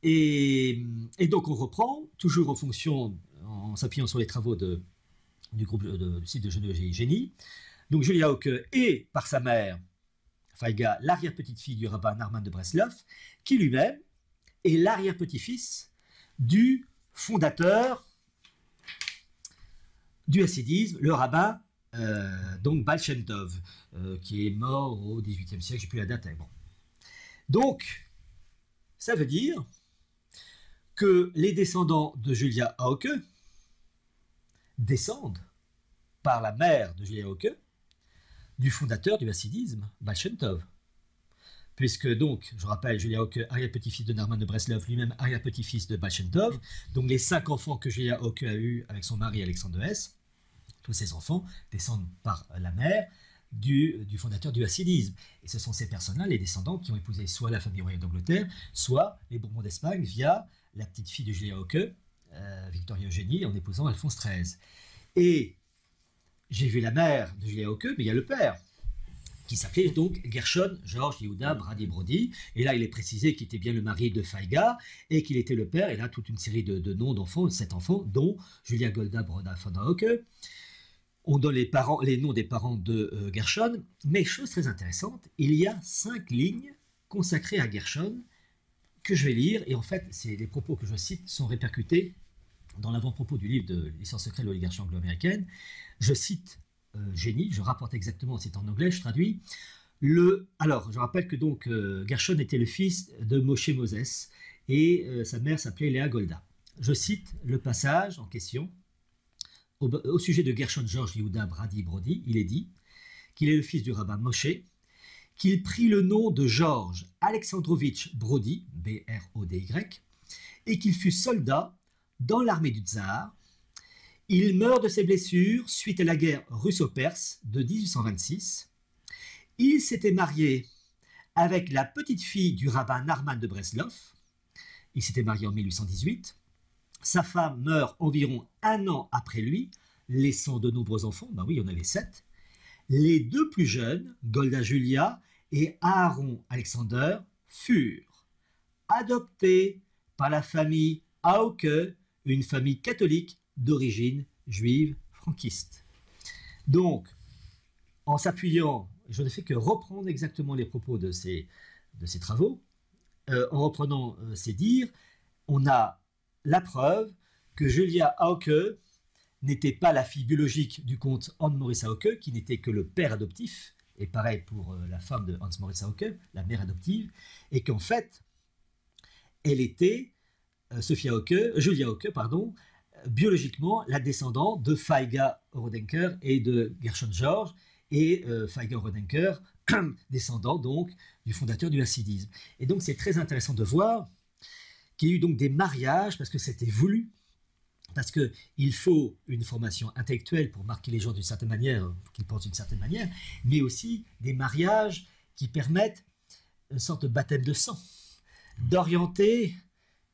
Et donc, on reprend, toujours en fonction, en s'appuyant sur les travaux du site de généalogie Génie. Donc, Julia Hauke est, par sa mère, Faiga, l'arrière-petite-fille du rabbin Narman de Breslov, qui lui-même est l'arrière-petit-fils du fondateur du hassidisme, le rabbin donc Baal Shem Tov, qui est mort au XVIIIe siècle, je n'ai plus la date. Bon. Donc, ça veut dire que les descendants de Julia Hauke descendent par la mère de Julia Hauke du fondateur du hassidisme, Baal Shem Tov. Puisque donc, je rappelle, Julia Hauke, arrière-petit-fils de Narman de Breslov, lui-même arrière-petit-fils de Baal Shem Tov. Donc les 5 enfants que Julia Hauke a eus avec son mari Alexandre de Hesse, tous ces enfants descendent par la mère du fondateur du hassidisme. Et ce sont ces personnes-là, les descendants, qui ont épousé soit la famille royale d'Angleterre, soit les Bourbons d'Espagne via la petite fille de Julia Hauke, Victoria Eugénie, en épousant Alphonse XIII. Et j'ai vu la mère de Julia Hauke, mais il y a le père, qui s'appelait donc Gershon George Yehuda Brady Brody. Et là, il est précisé qu'il était bien le mari de Faiga et qu'il était le père. Et là, toute une série de noms d'enfants, 7 enfants, dont Julia Golda Brona von Hauke. On donne les noms des parents de Gershon. Mais chose très intéressante, il y a 5 lignes consacrées à Gershon que je vais lire. Et en fait, les propos que je cite sont répercutés dans l'avant-propos du livre de l'histoire secrète de l'oligarchie anglo-américaine. Je cite Génie, je rapporte exactement, c'est en anglais, je traduis. Alors, je rappelle que donc Gershon était le fils de Moshe Moses et sa mère s'appelait Léa Golda. Je cite le passage en question. Au sujet de Gershon George Yehuda Brady Brody, il est dit qu'il est le fils du rabbin Moshe, qu'il prit le nom de George Alexandrovitch Brody, B-R-O-D-Y, et qu'il fut soldat dans l'armée du tsar, Il meurt de ses blessures suite à la guerre russo-perse de 1826. Il s'était marié avec la petite-fille du rabbin Narman de Breslov. Il s'était marié en 1818. Sa femme meurt environ 1 an après lui, laissant de nombreux enfants. Ben oui, il y en avait 7. Les 2 plus jeunes, Golda Julia et Aaron Alexander, furent adoptés par la famille Hauke, une famille catholique d'origine juive franquiste. Donc, en s'appuyant, je ne fais que reprendre exactement les propos de ces travaux, en reprenant ces dires, on a la preuve que Julia Hauke n'était pas la fille biologique du comte Hans Maurice Hauke, qui n'était que le père adoptif, et pareil pour la femme de Hans Maurice Hauke, la mère adoptive, et qu'en fait, elle était, Julia Hauke, biologiquement la descendante de Feiga Rodenker et de Gershon George, et Feiga Rodenker, descendant donc du fondateur du hassidisme. Et donc c'est très intéressant de voir qu'il y a eu donc des mariages, parce que c'était voulu, parce qu'il faut une formation intellectuelle pour marquer les gens d'une certaine manière, qu'ils pensent d'une certaine manière, mais aussi des mariages qui permettent une sorte de baptême de sang, d'orienter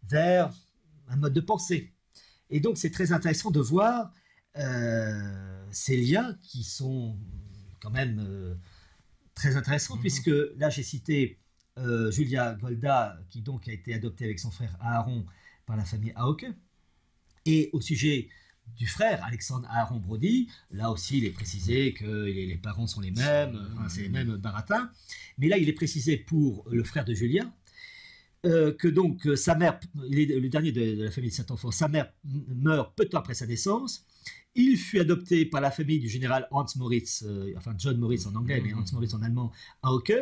vers un mode de pensée. Et donc c'est très intéressant de voir ces liens qui sont quand même très intéressants, puisque là j'ai cité Julia Golda, qui donc a été adoptée avec son frère Aaron par la famille Hauke. Et au sujet du frère Alexandre Aaron Brody, là aussi il est précisé que les parents sont les mêmes, c'est les mêmes baratins. Mais là il est précisé pour le frère de Julia, que donc sa mère, il est le dernier de la famille de 7 enfants, sa mère meurt peu de temps après sa naissance. Il fut adopté par la famille du général Hans Moritz, enfin John Moritz en anglais, mais Hans Moritz en allemand, Hauke.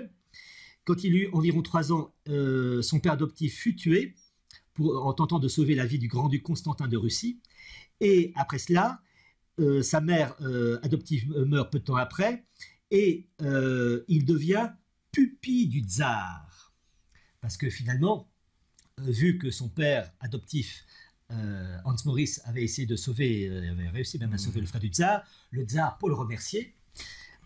Quand il eut environ 3 ans, son père adoptif fut tué en tentant de sauver la vie du grand-duc Constantin de Russie. Et après cela, sa mère adoptive meurt peu de temps après, et il devient pupille du tsar. Parce que finalement, vu que son père adoptif, Hans Maurice, avait essayé de sauver, avait réussi même à sauver le frère du tsar, le tsar, pour le remercier,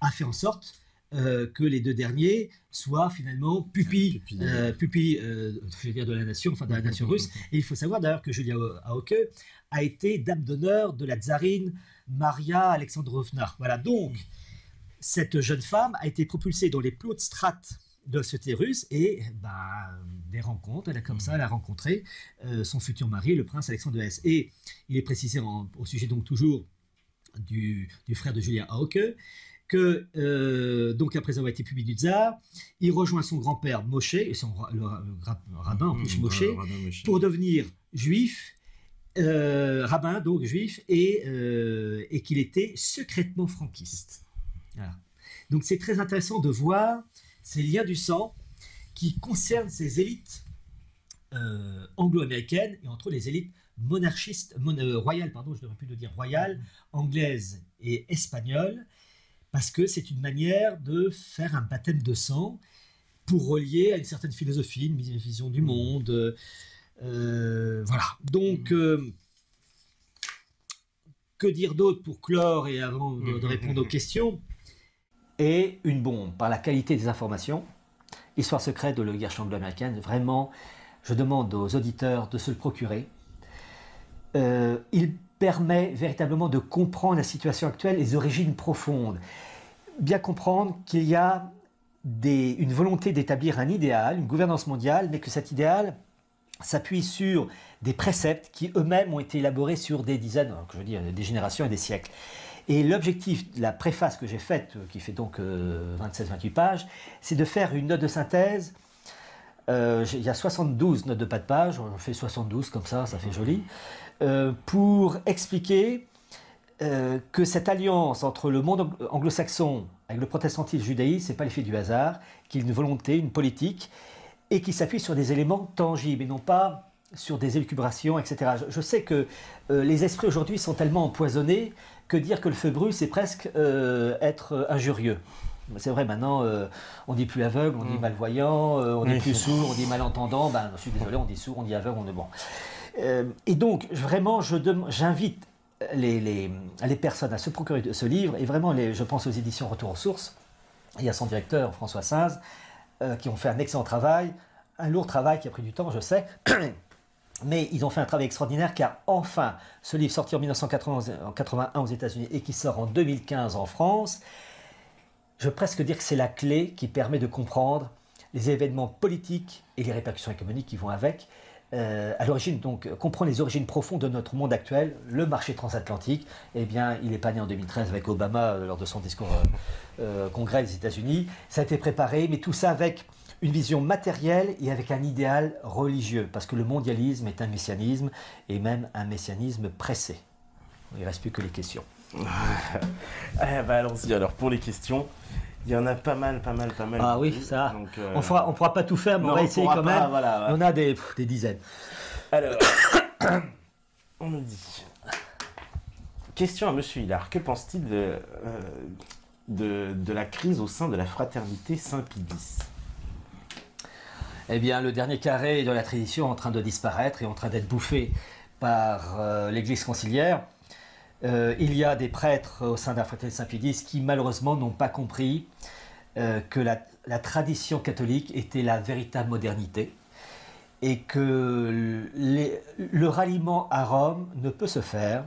a fait en sorte que les 2 derniers soient finalement pupilles, je veux dire de la nation, enfin de la nation russe. Et il faut savoir d'ailleurs que Julia Hauke a été dame d'honneur de la tsarine Maria Alexandrovna. Voilà, donc cette jeune femme a été propulsée dans les plus hautes strates de la société russe, et des rencontres, elle a rencontré son futur mari, le prince Alexandre de Hesse. Et il est précisé au sujet donc toujours du frère de Julia Hauke, que donc après avoir été pupille du tsar, il rejoint son grand-père Moshe, et le rabbin en plus Moshe, pour devenir juif, rabbin donc juif, et qu'il était secrètement franquiste. Voilà. Donc c'est très intéressant de voir ces liens du sang qui concernent ces élites anglo-américaines, et entre les élites monarchistes, royales, pardon, je devrais plus dire royales, anglaises et espagnoles, parce que c'est une manière de faire un baptême de sang pour relier à une certaine philosophie, une vision du monde. Voilà. Donc, que dire d'autre pour clore et avant de répondre aux questions? Et une bombe par la qualité des informations. Histoire secrète de la guerre anglo-américaine, vraiment, je demande aux auditeurs de se le procurer. Il permet véritablement de comprendre la situation actuelle et les origines profondes. Bien comprendre qu'il y a une volonté d'établir un idéal, une gouvernance mondiale, mais que cet idéal s'appuie sur des préceptes qui eux-mêmes ont été élaborés sur des dizaines, des générations et des siècles. Et l'objectif de la préface que j'ai faite, qui fait donc 27-28 pages, c'est de faire une note de synthèse. Il y a 72 notes de pas de page, j'en fais 72 comme ça fait joli, pour expliquer que cette alliance entre le monde anglo-saxon avec le protestantisme et le judaïsme, ce n'est pas l'effet du hasard, qu'il y a une volonté, une politique, et qui s'appuie sur des éléments tangibles et non pas sur des élucubrations, etc. Je sais que les esprits aujourd'hui sont tellement empoisonnés que dire que le feu brûle, c'est presque être injurieux. C'est vrai, maintenant, on ne dit plus aveugle, on dit malvoyant, on dit plus sourd, on dit malentendant. Je suis désolé, on dit sourd, on dit aveugle, on est bon. Et donc, vraiment, j'invite les personnes à se procurer de ce livre, et vraiment, je pense aux éditions Retour aux sources, et à son directeur, François Saz, qui ont fait un excellent travail, un lourd travail qui a pris du temps, je sais, mais ils ont fait un travail extraordinaire car enfin, ce livre sorti en 1981 aux États-Unis et qui sort en 2015 en France, je veux presque dire que c'est la clé qui permet de comprendre les événements politiques et les répercussions économiques qui vont avec. À l'origine, donc, comprendre les origines profondes de notre monde actuel, le marché transatlantique. Eh bien, il n'est pas né en 2013 avec Obama lors de son discours congrès des États-Unis. Ça a été préparé, mais tout ça avec une vision matérielle et avec un idéal religieux, parce que le mondialisme est un messianisme, et même un messianisme pressé. Il ne reste plus que les questions. Allons-y alors pour les questions. Il y en a pas mal. Ah oui, ça. Donc, on ne pourra pas tout faire, mais on va essayer quand même. Voilà. On a des dizaines. Alors, on nous dit. Question à Monsieur Hillard. Que pense-t-il de la crise au sein de la fraternité Saint-Pie-X ? Eh bien, le dernier carré de la tradition est en train de disparaître et en train d'être bouffé par l'Église conciliaire. Il y a des prêtres au sein de la fraternité Saint-Pie-X qui malheureusement n'ont pas compris que la tradition catholique était la véritable modernité et que le ralliement à Rome ne peut se faire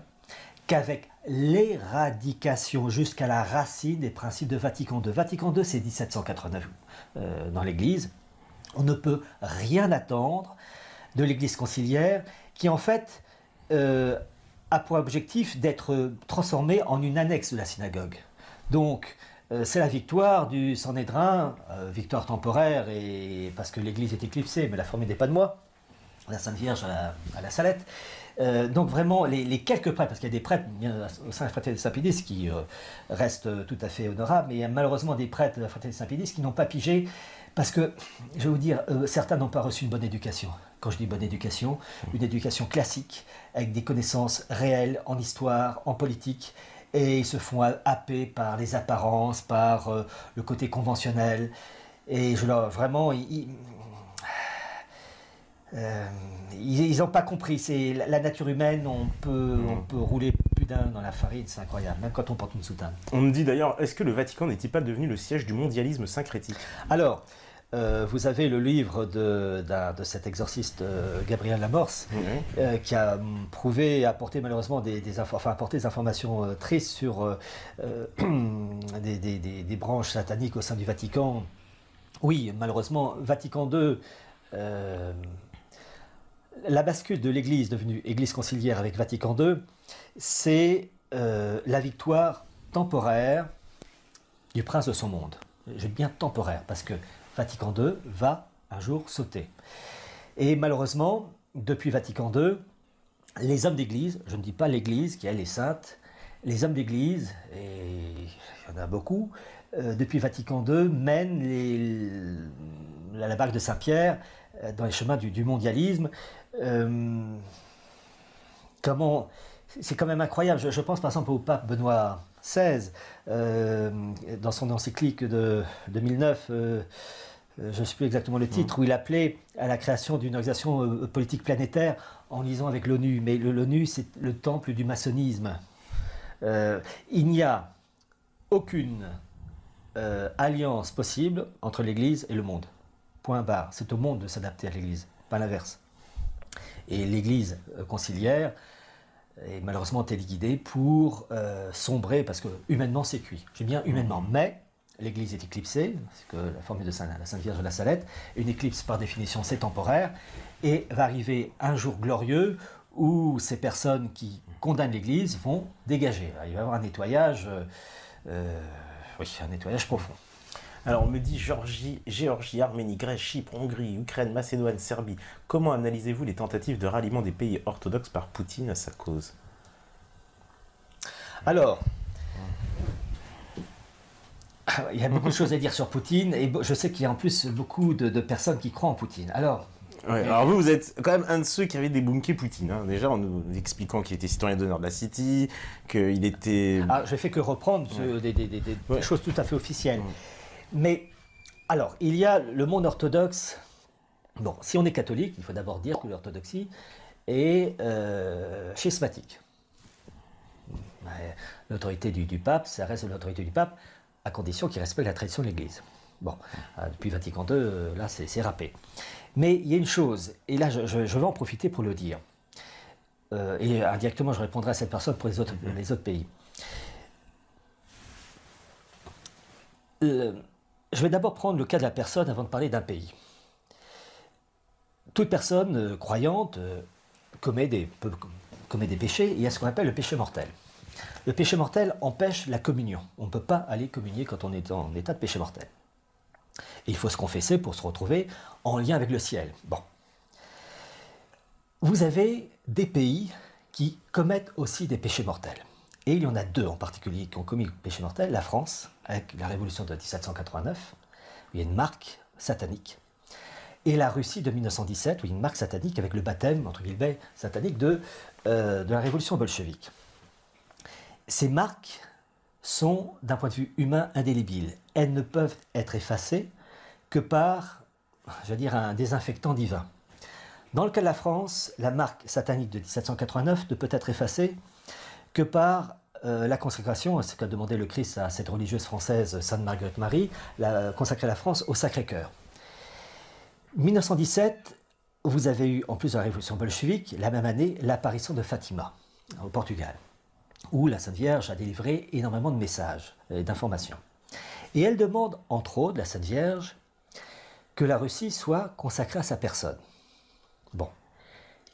qu'avec l'éradication jusqu'à la racine des principes de Vatican II. Vatican II, c'est 1789 dans l'Église. On ne peut rien attendre de l'Église conciliaire qui en fait a pour objectif d'être transformée en une annexe de la synagogue. Donc c'est la victoire du Sanhédrin, victoire temporaire et parce que l'Église est éclipsée, mais la forme n'est pas de moi, la Sainte Vierge à la Salette. Donc vraiment les quelques prêtres, parce qu'il y a des prêtres au sein de la fraternité Saint-Pie-X qui restent tout à fait honorables, mais il y a malheureusement des prêtres de la fraternité Saint-Pie-X qui n'ont pas pigé. Parce que, je vais vous dire, certains n'ont pas reçu une bonne éducation. Quand je dis bonne éducation, une éducation classique, avec des connaissances réelles en histoire, en politique, et ils se font happer par les apparences, par le côté conventionnel. Et vraiment, ils n'ont pas compris. C'est la nature humaine, on peut rouler plus d'un dans la farine, c'est incroyable, même quand on porte une soutane. On me dit d'ailleurs, est-ce que le Vatican n'est-il pas devenu le siège du mondialisme syncrétique ? Alors, vous avez le livre de cet exorciste Gabriel Lamorce, qui a prouvé et apporté malheureusement apporté des informations tristes sur des branches sataniques au sein du Vatican. Oui, malheureusement, Vatican II, la bascule de l'Église devenue Église conciliaire avec Vatican II, c'est la victoire temporaire du prince de son monde. Je dis bien temporaire, parce que Vatican II va un jour sauter. Et malheureusement, depuis Vatican II, les hommes d'Église, je ne dis pas l'Église qui elle est sainte, les hommes d'Église, et il y en a beaucoup, depuis Vatican II, mènent la barque de Saint-Pierre dans les chemins du mondialisme. C'est quand même incroyable. Je pense par exemple au pape Benoît XVI, dans son encyclique de 2009, je ne sais plus exactement le titre, où il appelait à la création d'une organisation politique planétaire en liaison avec l'ONU. Mais l'ONU, c'est le temple du maçonnisme. Il n'y a aucune alliance possible entre l'Église et le monde. Point barre. C'est au monde de s'adapter à l'Église, pas l'inverse. Et l'Église conciliaire est malheureusement téléguidée pour sombrer, parce que humainement c'est cuit. Je dis bien humainement, mais l'Église est éclipsée, c'est que la formule de la Sainte Vierge de la Salette, une éclipse par définition c'est temporaire, et va arriver un jour glorieux où ces personnes qui condamnent l'Église vont dégager. Alors, il va y avoir un nettoyage, un nettoyage profond. Alors on me dit Géorgie, Arménie, Grèce, Chypre, Hongrie, Ukraine, Macédoine, Serbie. Comment analysez-vous les tentatives de ralliement des pays orthodoxes par Poutine à sa cause ? Alors, il y a beaucoup de choses à dire sur Poutine, et je sais qu'il y a en plus beaucoup de personnes qui croient en Poutine. Alors vous êtes quand même un de ceux qui avait débunké Poutine. Hein. Déjà, en nous expliquant qu'il était citoyen d'honneur de la City, qu'il était... je fais que reprendre des choses tout à fait officielles. Mais, alors, il y a le monde orthodoxe. Bon, si on est catholique, il faut d'abord dire que l'orthodoxie est schismatique. L'autorité du pape, ça reste l'autorité du pape, à condition qu'il respecte la tradition de l'Église. Bon, depuis Vatican II, là, c'est râpé. Mais il y a une chose, et là, je vais en profiter pour le dire, et indirectement, je répondrai à cette personne pour les autres pays. Je vais d'abord prendre le cas de la personne avant de parler d'un pays. Toute personne croyante commet des péchés, et il y a ce qu'on appelle le péché mortel. Le péché mortel empêche la communion. On ne peut pas aller communier quand on est en état de péché mortel. Et il faut se confesser pour se retrouver en lien avec le ciel. Bon. Vous avez des pays qui commettent aussi des péchés mortels. Et il y en a deux en particulier qui ont commis le péché mortel. La France, avec la révolution de 1789, où il y a une marque satanique. Et la Russie de 1917, où il y a une marque satanique avec le baptême, entre guillemets, satanique de la révolution bolchevique. Ces marques sont, d'un point de vue humain, indélébiles. Elles ne peuvent être effacées que par, je veux dire, un désinfectant divin. Dans le cas de la France, la marque satanique de 1789 ne peut être effacée que par la consécration, ce qu'a demandé le Christ à cette religieuse française, Sainte Marguerite Marie, consacrer la France au Sacré-Cœur. 1917, vous avez eu, en plus de la révolution bolchevique, la même année, l'apparition de Fatima, au Portugal, où la Sainte Vierge a délivré énormément de messages, d'informations. Et elle demande, entre autres, la Sainte Vierge, que la Russie soit consacrée à sa personne. Bon,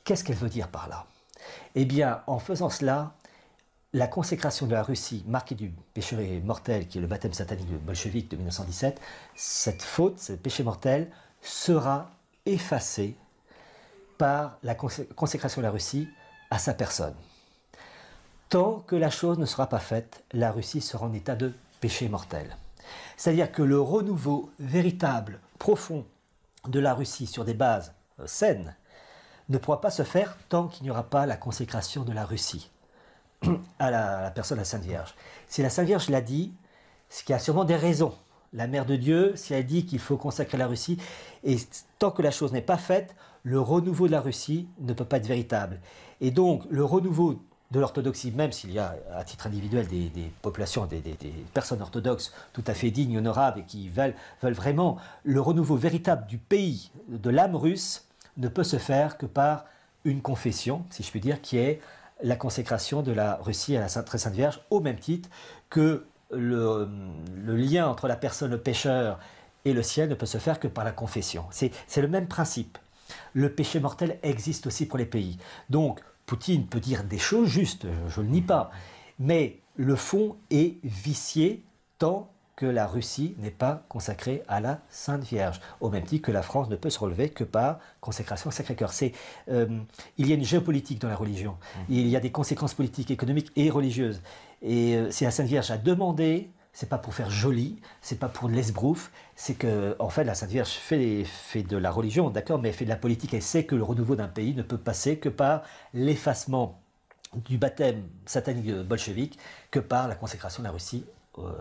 qu'est-ce qu'elle veut dire par là? Eh bien, en faisant cela, la consécration de la Russie, marquée du péché mortel, qui est le baptême satanique bolchevique de 1917, cette faute, ce péché mortel, sera effacée par la consécration de la Russie à sa personne. Tant que la chose ne sera pas faite, la Russie sera en état de péché mortel. C'est-à-dire que le renouveau véritable, profond de la Russie sur des bases saines ne pourra pas se faire tant qu'il n'y aura pas la consécration de la Russie à la personne de la Sainte Vierge. Si la Sainte Vierge l'a dit, c'est qu'il y a sûrement des raisons. La Mère de Dieu, si elle dit qu'il faut consacrer la Russie, et tant que la chose n'est pas faite, le renouveau de la Russie ne peut pas être véritable. Et donc, le renouveau de l'orthodoxie, même s'il y a à titre individuel des populations, des personnes orthodoxes tout à fait dignes, honorables et qui veulent vraiment le renouveau véritable du pays, de l'âme russe, ne peut se faire que par une confession, si je puis dire, qui est la consécration de la Russie à la Très Sainte Vierge, au même titre que le lien entre la personne, le pécheur et le ciel ne peut se faire que par la confession. C'est le même principe. Le péché mortel existe aussi pour les pays. Donc, Poutine peut dire des choses justes, je ne le nie pas, mais le fond est vicié tant que la Russie n'est pas consacrée à la Sainte Vierge, au même titre que la France ne peut se relever que par consécration au Sacré-Cœur. Il y a une géopolitique dans la religion, il y a des conséquences politiques, économiques et religieuses. Et si la Sainte Vierge a demandé, c'est pas pour faire joli, c'est pas pour l'esbrouf, c'est que en fait la Sainte Vierge fait de la religion, d'accord, mais elle fait de la politique. Elle sait que le renouveau d'un pays ne peut passer que par l'effacement du baptême satanique bolchevique, que par la consécration de la Russie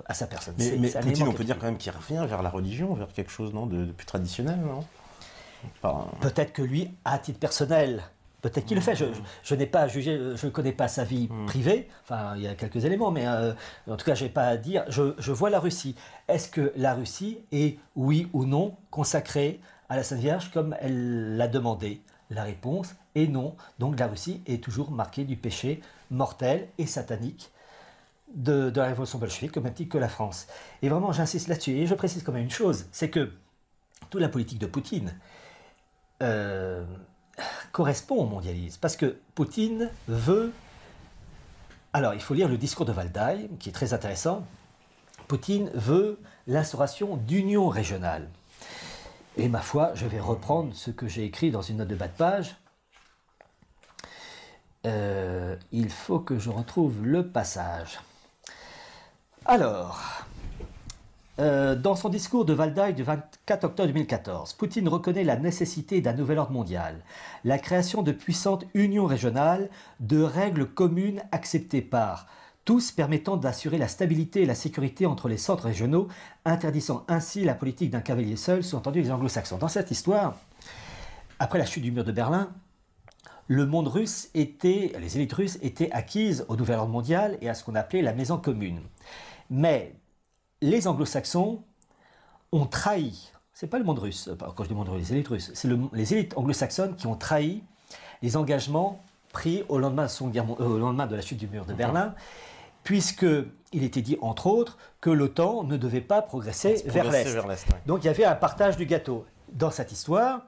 à sa personne. Mais Poutine, on peut dire quand même qu'il revient vers la religion, vers quelque chose de plus traditionnel, non? Peut-être que lui, à titre personnel, peut-être qu'il le fait. Je n'ai pas à juger, je ne connais pas sa vie privée. Enfin, il y a quelques éléments, mais en tout cas, je n'ai pas à dire. Je vois la Russie. Est-ce que la Russie est, oui ou non, consacrée à la Sainte Vierge comme elle l'a demandé? La réponse est non. Donc la Russie est toujours marquée du péché mortel et satanique de la révolution bolchevique, au même titre que la France. Et vraiment, j'insiste là-dessus. Et je précise quand même une chose, c'est que toute la politique de Poutine correspond au mondialisme. Parce que Poutine veut... Alors, il faut lire le discours de Valdai, qui est très intéressant. Poutine veut l'instauration d'union régionale. Et ma foi, je vais reprendre ce que j'ai écrit dans une note de bas de page. Il faut que je retrouve le passage. Alors, dans son discours de Valdai du 24 octobre 2014, Poutine reconnaît la nécessité d'un nouvel ordre mondial, la création de puissantes unions régionales, de règles communes acceptées par tous permettant d'assurer la stabilité et la sécurité entre les centres régionaux, interdisant ainsi la politique d'un cavalier seul, sous-entendu les anglo-saxons. Dans cette histoire, après la chute du mur de Berlin, le monde russe était, les élites russes étaient acquises au nouvel ordre mondial et à ce qu'on appelait la maison commune. Mais les anglo-saxons ont trahi, c'est pas le monde russe, quand je dis monde russe, les élites russes, c'est les élites anglo-saxonnes qui ont trahi les engagements pris au lendemain de la chute du mur de Berlin, puisqu'il était dit, entre autres, que l'OTAN ne devait pas progresser vers l'Est. Donc il y avait un partage du gâteau. Dans cette histoire,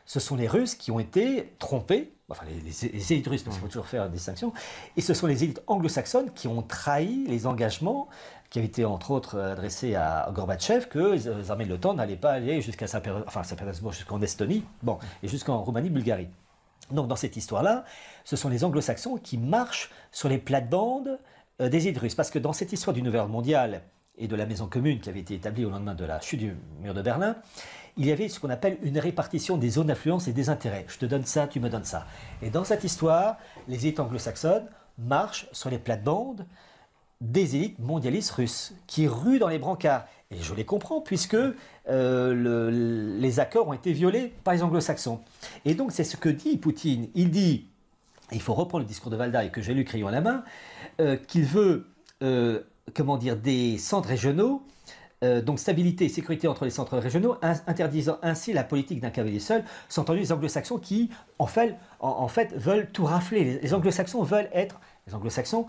ce sont les Russes qui ont été trompés, enfin les élites russes, parce qu'il faut toujours faire une distinction, et ce sont les élites anglo-saxonnes qui ont trahi les engagements qui avaient été entre autres adressés à Gorbatchev, que les armées de l'OTAN n'allaient pas aller jusqu'à Saint-Pétersbourg, jusqu'en Estonie, bon, et jusqu'en Roumanie, Bulgarie. Donc dans cette histoire-là, ce sont les anglo-saxons qui marchent sur les plates-bandes des élites russes, parce que dans cette histoire du nouvel ordre mondial et de la maison commune qui avait été établie au lendemain de la chute du mur de Berlin, il y avait ce qu'on appelle une répartition des zones d'influence et des intérêts. Je te donne ça, tu me donnes ça. Et dans cette histoire, les élites anglo-saxonnes marchent sur les plates-bandes des élites mondialistes russes, qui ruent dans les brancards. Et je les comprends, puisque les accords ont été violés par les anglo-saxons. Et donc c'est ce que dit Poutine. Il dit, il faut reprendre le discours de Valdaï, que j'ai lu crayon à la main, qu'il veut des centres régionaux, donc stabilité et sécurité entre les centres régionaux, interdisant ainsi la politique d'un cavalier seul, sont entendus les anglo-saxons qui, en fait, veulent tout rafler. Les anglo-saxons veulent être les anglo-saxons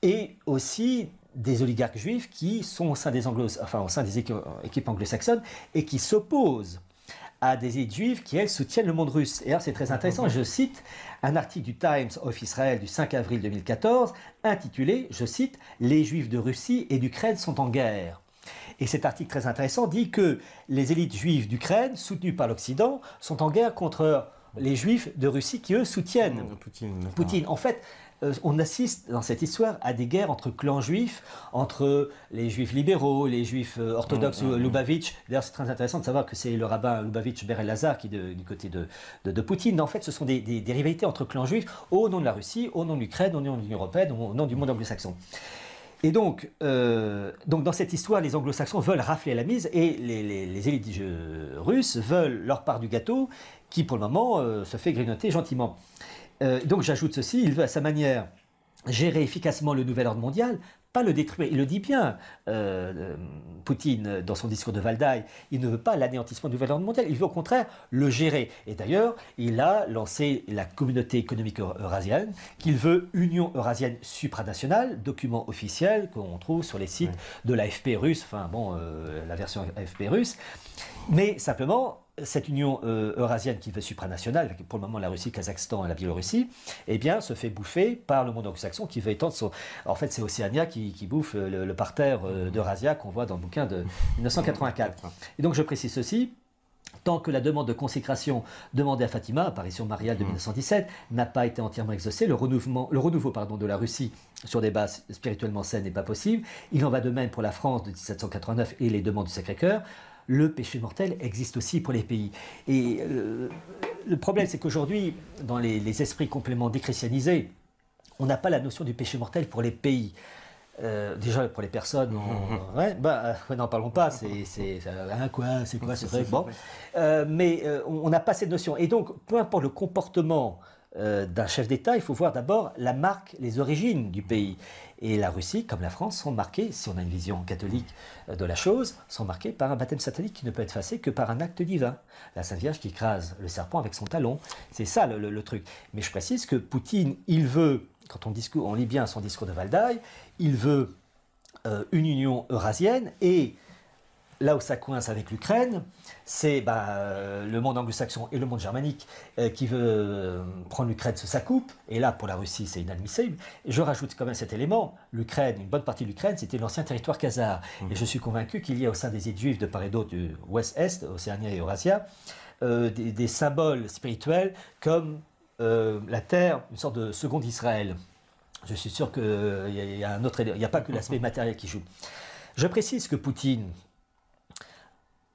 et aussi des oligarques juifs qui sont au sein des équipes anglo-saxonnes et qui s'opposent à des élites juives qui, elles, soutiennent le monde russe. Et alors, c'est très intéressant, je cite un article du Times of Israel du 5 avril 2014, intitulé, je cite, « Les Juifs de Russie et d'Ukraine sont en guerre ». Et cet article très intéressant dit que les élites juives d'Ukraine, soutenues par l'Occident, sont en guerre contre les Juifs de Russie qui, eux, soutiennent Poutine. En fait, on assiste dans cette histoire à des guerres entre clans juifs, entre les juifs libéraux, les juifs orthodoxes, Lubavitch. D'ailleurs, c'est très intéressant de savoir que c'est le rabbin Lubavitch Ber Elazar qui est du côté de Poutine. En fait, ce sont des rivalités entre clans juifs au nom de la Russie, au nom de l'Ukraine, au nom de l'Union européenne, au nom du monde anglo-saxon. Et donc, dans cette histoire, les anglo-saxons veulent rafler la mise et les élites russes veulent leur part du gâteau qui, pour le moment, se fait grignoter gentiment. Donc j'ajoute ceci, il veut à sa manière gérer efficacement le nouvel ordre mondial, pas le détruire. Il le dit bien, Poutine, dans son discours de Valdaï, il ne veut pas l'anéantissement du nouvel ordre mondial, il veut au contraire le gérer. Et d'ailleurs, il a lancé la communauté économique eurasienne, qu'il veut Union eurasienne supranationale, document officiel qu'on trouve sur les sites de l'AFP russe, la version AFP russe. Mais simplement, cette union eurasienne qui veut supranationale, avec pour le moment la Russie, le Kazakhstan et la Biélorussie, eh bien, se fait bouffer par le monde anglo-saxon qui veut étendre son... En fait, c'est Océania qui bouffe le parterre d'Eurasia qu'on voit dans le bouquin de 1984. Et donc, je précise ceci. Tant que la demande de consécration demandée à Fatima, apparition mariale de 1917, n'a pas été entièrement exaucée, le renouveau de la Russie sur des bases spirituellement saines n'est pas possible. Il en va de même pour la France de 1789 et les demandes du Sacré-Cœur. Le péché mortel existe aussi pour les pays. Et le problème, c'est qu'aujourd'hui, dans les esprits complètement déchristianisés, on n'a pas la notion du péché mortel pour les pays. Déjà pour les personnes, n'en parlons pas, c'est quoi, c'est vrai, bon. Mais on n'a pas cette notion. Et donc, peu importe le comportement d'un chef d'État, il faut voir d'abord la marque, les origines du pays. Et la Russie, comme la France, sont marquées, si on a une vision catholique de la chose, sont marquées par un baptême satanique qui ne peut être effacé que par un acte divin. La Sainte Vierge qui écrase le serpent avec son talon. C'est ça le truc. Mais je précise que Poutine, il veut, quand on lit bien son discours de Valdaï, il veut une union eurasienne et là où ça coince avec l'Ukraine, c'est le monde anglo-saxon et le monde germanique qui veut prendre l'Ukraine sous sa coupe. Et là, pour la Russie, c'est inadmissible. Et je rajoute quand même cet élément. L'Ukraine, une bonne partie de l'Ukraine, c'était l'ancien territoire khazar. Et je suis convaincu qu'il y a au sein des élites juives de part et d'autre du Ouest-Est, Océanie et Eurasia, des symboles spirituels comme la terre, une sorte de second Israël. Je suis sûr qu'il y a un autre, il n'y a pas que l'aspect matériel qui joue. Je précise que Poutine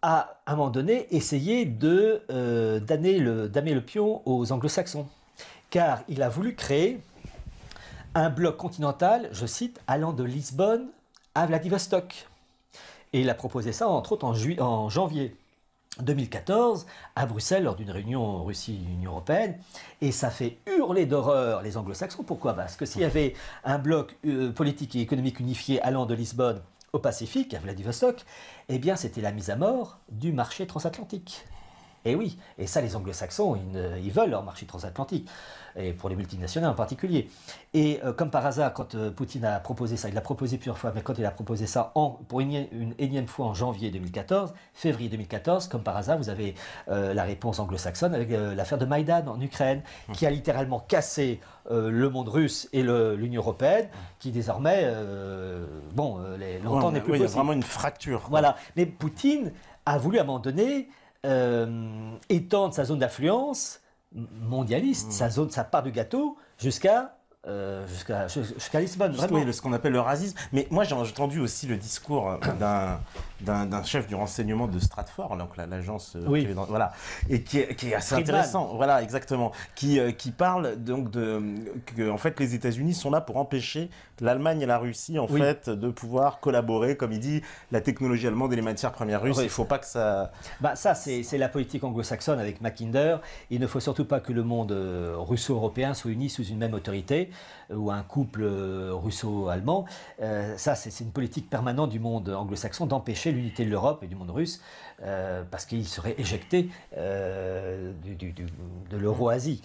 a, à un moment donné, essayé d'amener le pion aux anglo-saxons. Car il a voulu créer un bloc continental, je cite, allant de Lisbonne à Vladivostok. Et il a proposé ça, entre autres, en janvier 2014 à Bruxelles lors d'une réunion Russie-Union européenne, et ça fait hurler d'horreur les anglo-saxons. Pourquoi? Parce que s'il y avait un bloc politique et économique unifié allant de Lisbonne au Pacifique, à Vladivostok, eh bien c'était la mise à mort du marché transatlantique. Et oui, et ça les anglo-saxons, ils veulent leur marché transatlantique, et pour les multinationales en particulier. Et comme par hasard, quand Poutine a proposé ça, il l'a proposé plusieurs fois, mais quand il a proposé ça pour une énième fois en janvier 2014, février 2014, comme par hasard, vous avez la réponse anglo-saxonne avec l'affaire de Maïdan en Ukraine, qui a littéralement cassé le monde russe et l'Union européenne, qui désormais, l'entente n'est plus possible. Il y a vraiment une fracture. Voilà, mais Poutine a voulu à un moment donné étendre sa zone d'influence mondialiste, sa part du gâteau, jusqu'à Lisbonne. Oui, ce qu'on appelle le racisme. Mais moi, j'ai entendu aussi le discours d'un chef du renseignement de Stratford, donc l'agence, voilà, et qui est assez intéressant. Voilà, exactement. Qui parle donc que en fait les États-Unis sont là pour empêcher l'Allemagne et la Russie en fait de pouvoir collaborer, comme il dit, la technologie allemande et les matières premières russes. Il ne faut pas que ça. Ça, c'est la politique anglo-saxonne avec Mackinder. Il ne faut surtout pas que le monde russo-européen soit uni sous une même autorité ou un couple russo-allemand. Ça, c'est une politique permanente du monde anglo-saxon d'empêcher l'unité de l'Europe et du monde russe parce qu'il serait éjecté de l'Euro-Asie.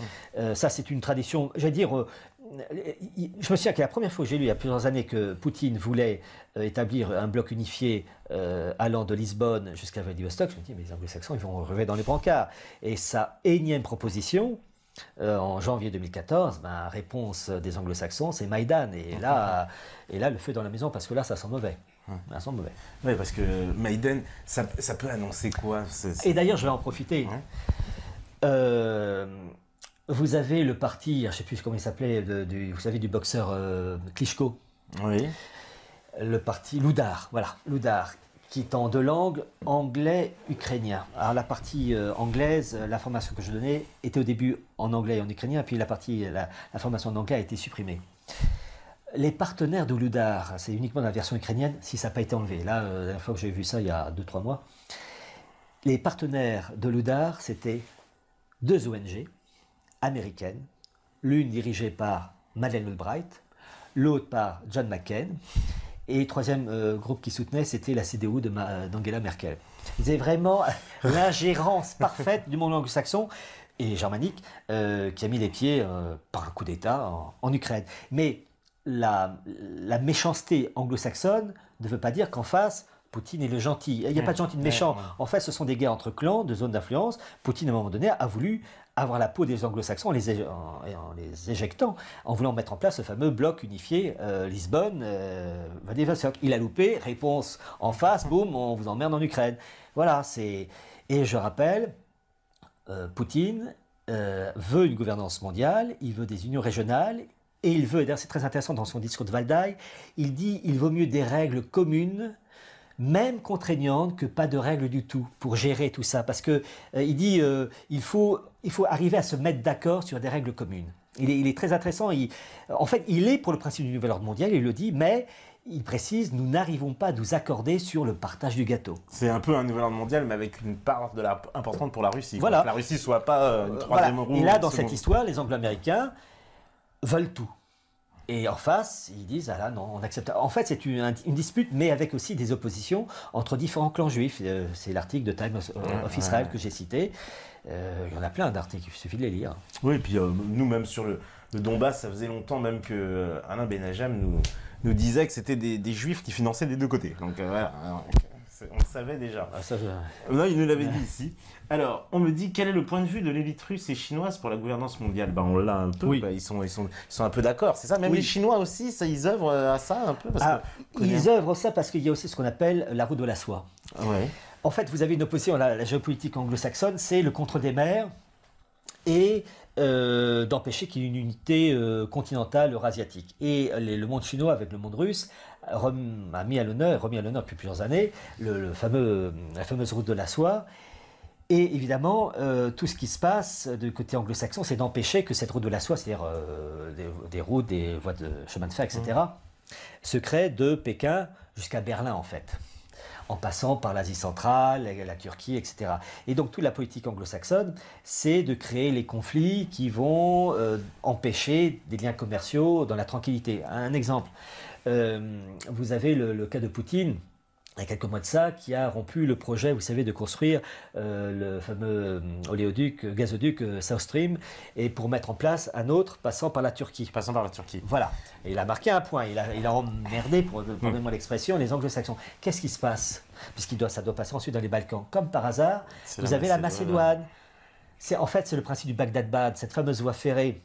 Ça, c'est une tradition, j'allais dire. Je me souviens que la première fois que j'ai lu il y a plusieurs années que Poutine voulait établir un bloc unifié allant de Lisbonne jusqu'à Vladivostok, je me dis mais les anglo-saxons ils vont rêver dans les brancards. Et sa énième proposition en janvier 2014, réponse des anglo-saxons, c'est Maïdan. Et là, le feu dans la maison, parce que là, ça sent mauvais. Ça sent mauvais. Oui, parce que Maïdan, ça peut annoncer quoi? Et d'ailleurs, je vais en profiter. Vous avez le parti, je ne sais plus comment il s'appelait, vous savez, du boxeur Klitschko. Oui. Le parti Loudar, voilà, Loudar, qui est en deux langues, anglais, ukrainien. Alors la partie anglaise, l'information que je donnais était au début en anglais et en ukrainien, puis l'information en anglais a été supprimée. Les partenaires de Loudar, c'est uniquement la version ukrainienne, si ça n'a pas été enlevé. Là, la dernière fois que j'ai vu ça, il y a 2-3 mois. Les partenaires de Loudar, c'était 2 ONG américaines, l'une dirigée par Madeleine Albright, l'autre par John McCain, et le troisième groupe qui soutenait, c'était la CDU d'Angela Merkel. C'est vraiment l'ingérence parfaite du monde anglo-saxon et germanique qui a mis les pieds par un coup d'État en Ukraine. Mais la méchanceté anglo-saxonne ne veut pas dire qu'en face, Poutine est le gentil. Il n'y a pas de gentil de méchant. En fait, ce sont des guerres entre clans, de zones d'influence. Poutine, à un moment donné, a voulu avoir la peau des anglo-saxons en les éjectant, en voulant mettre en place ce fameux bloc unifié Lisbonne, Vladivostok. Il a loupé, réponse en face, boum, on vous emmerde en Ukraine. Voilà, et je rappelle, Poutine veut une gouvernance mondiale, il veut des unions régionales, et il veut, d'ailleurs c'est très intéressant dans son discours de Valdai, il dit il vaut mieux des règles communes, même contraignantes, que pas de règles du tout pour gérer tout ça. Parce que il dit il faut arriver à se mettre d'accord sur des règles communes. Il est très intéressant. En fait, il est pour le principe du nouvel ordre mondial, il le dit, mais il précise, nous n'arrivons pas à nous accorder sur le partage du gâteau. C'est un peu un nouvel ordre mondial, mais avec une part importante pour la Russie. Voilà. Que la Russie ne soit pas une troisième roue. Et là, dans cette histoire, les Anglo-Américains veulent tout. Et en face, ils disent, ah là, non, on accepte. En fait, c'est une dispute, mais avec aussi des oppositions entre différents clans juifs. C'est l'article de Times of Israel que j'ai cité. Il y en a plein d'articles, il suffit de les lire. Oui, et puis nous, même sur le Donbass, ça faisait longtemps même que Alain Benajam nous disait que c'était des juifs qui finançaient des deux côtés. Donc voilà, on le savait déjà. Non, il nous l'avait dit ici. Alors, on me dit, quel est le point de vue de l'élite russe et chinoise pour la gouvernance mondiale? On l'a un peu, oui. Ils sont un peu d'accord, c'est ça? Même les Chinois aussi, ils œuvrent à ça un peu ils œuvrent à ça parce qu'il y a aussi ce qu'on appelle la route de la soie. Ouais. En fait, vous avez une opposition, la géopolitique anglo-saxonne, c'est le contrôle des mers et d'empêcher qu'il y ait une unité continentale eurasiatique. Et le monde chinois avec le monde russe a remis à l'honneur depuis plusieurs années la fameuse route de la soie. Et évidemment, tout ce qui se passe du côté anglo-saxon, c'est d'empêcher que cette route de la soie, c'est-à-dire des routes, des voies de chemin de fer, etc., se crée de Pékin jusqu'à Berlin, en fait. en passant par l'Asie centrale, la Turquie, etc. Et donc toute la politique anglo-saxonne, c'est de créer les conflits qui vont empêcher des liens commerciaux dans la tranquillité. Un exemple, vous avez le cas de Poutine, il y a quelques mois de ça, qui a rompu le projet, vous savez, de construire le fameux gazoduc South Stream, et pour mettre en place un autre passant par la Turquie. Passant par la Turquie. Voilà. Et il a marqué un point. Il a emmerdé, pardonnez-moi l'expression, les anglo-saxons. Qu'est-ce qui se passe? Ça doit passer ensuite dans les Balkans. Comme par hasard, vous avez la Macédoine. En fait, c'est le principe du Bagdad-Bad, cette fameuse voie ferrée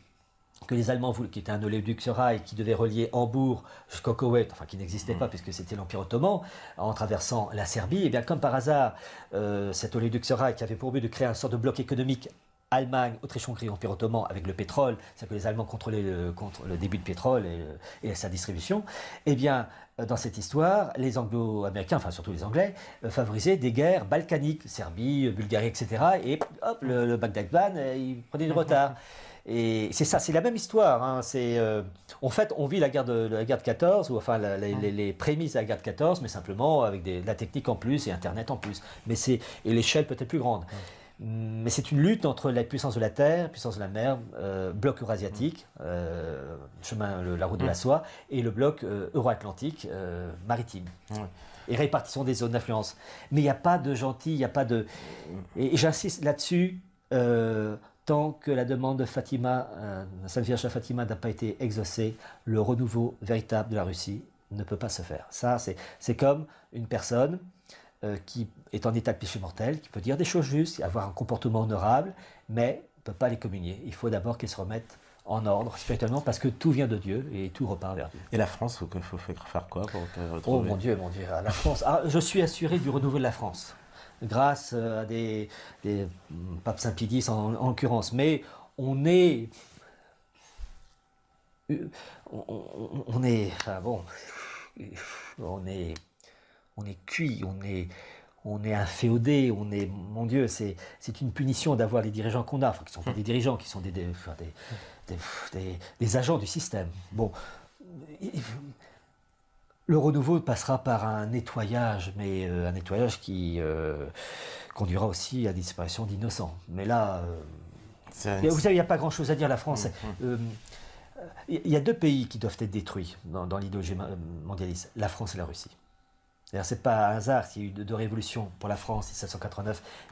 que les Allemands voulaient, qui était un oléoduc-rail qui devait relier Hambourg jusqu'au Koweït, enfin qui n'existait pas puisque c'était l'Empire ottoman, en traversant la Serbie. Et bien comme par hasard, cet oléoduc-rail qui avait pour but de créer un sort de bloc économique Allemagne, Autriche-Hongrie, Empire ottoman avec le pétrole, c'est-à-dire que les Allemands contrôlaient le début de pétrole et sa distribution, et bien dans cette histoire, les Anglo-Américains, enfin surtout les Anglais, favorisaient des guerres balkaniques, Serbie, Bulgarie, etc. Et hop, le Bagdad-Ban, il prenait du retard. Et c'est ça, c'est la même histoire. Hein. En fait, on vit la guerre de 14, ou enfin les prémices de la guerre de 14, mais simplement avec de la technique en plus et Internet en plus. Et l'échelle peut-être plus grande. Mais c'est une lutte entre la puissance de la terre, la puissance de la mer, bloc eurasiatique, la route de la soie, et le bloc euro-atlantique maritime. Et répartition des zones d'influence. Mais il n'y a pas de gentil, il n'y a pas de... Et j'insiste là-dessus, tant que la demande de Fatima, la Sainte Vierge Fatima n'a pas été exaucée, le renouveau véritable de la Russie ne peut pas se faire. Ça, c'est comme une personne qui est en état de péché mortel, qui peut dire des choses justes, avoir un comportement honorable, mais ne peut pas les communier. Il faut d'abord qu'elle se remette en ordre spirituellement, parce que tout vient de Dieu et tout repart vers Dieu. Et la France, il faut faire quoi pour retrouver... Oh mon Dieu, la France. Je suis assuré du renouveau de la France, grâce à des Pape Saint Pie X en l'occurrence, mais on est cuit, on est inféodé, mon Dieu, c'est une punition d'avoir les dirigeants qu'on a, enfin qui ne sont pas des dirigeants, qui sont des agents du système. Bon, le renouveau passera par un nettoyage, mais un nettoyage qui conduira aussi à la disparition d'innocents. Mais là, vous savez, il n'y a pas grand-chose à dire. La France, il y a deux pays qui doivent être détruits dans l'idéologie mondialiste, la France et la Russie. Ce n'est pas un hasard s'il y a eu deux révolutions pour la France,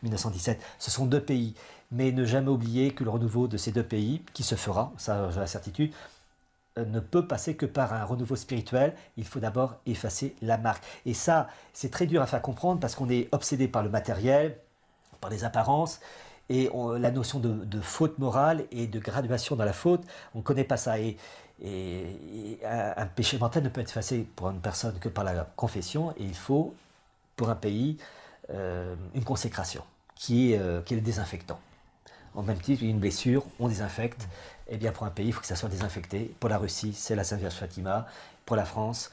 1789-1917. Ce sont deux pays. Mais ne jamais oublier que le renouveau de ces deux pays, qui se fera, ça j'ai la certitude, ne peut passer que par un renouveau spirituel. Il faut d'abord effacer la marque. Et ça, c'est très dur à faire comprendre parce qu'on est obsédé par le matériel, par les apparences, et la notion de faute morale et de graduation dans la faute, on ne connaît pas ça. Et un péché mental ne peut être effacé pour une personne que par la confession, et il faut, pour un pays, une consécration qui est le désinfectant. En même titre, une blessure, on désinfecte. Eh bien, pour un pays, il faut que ça soit désinfecté. Pour la Russie, c'est la Sainte Vierge Fatima. Pour la France,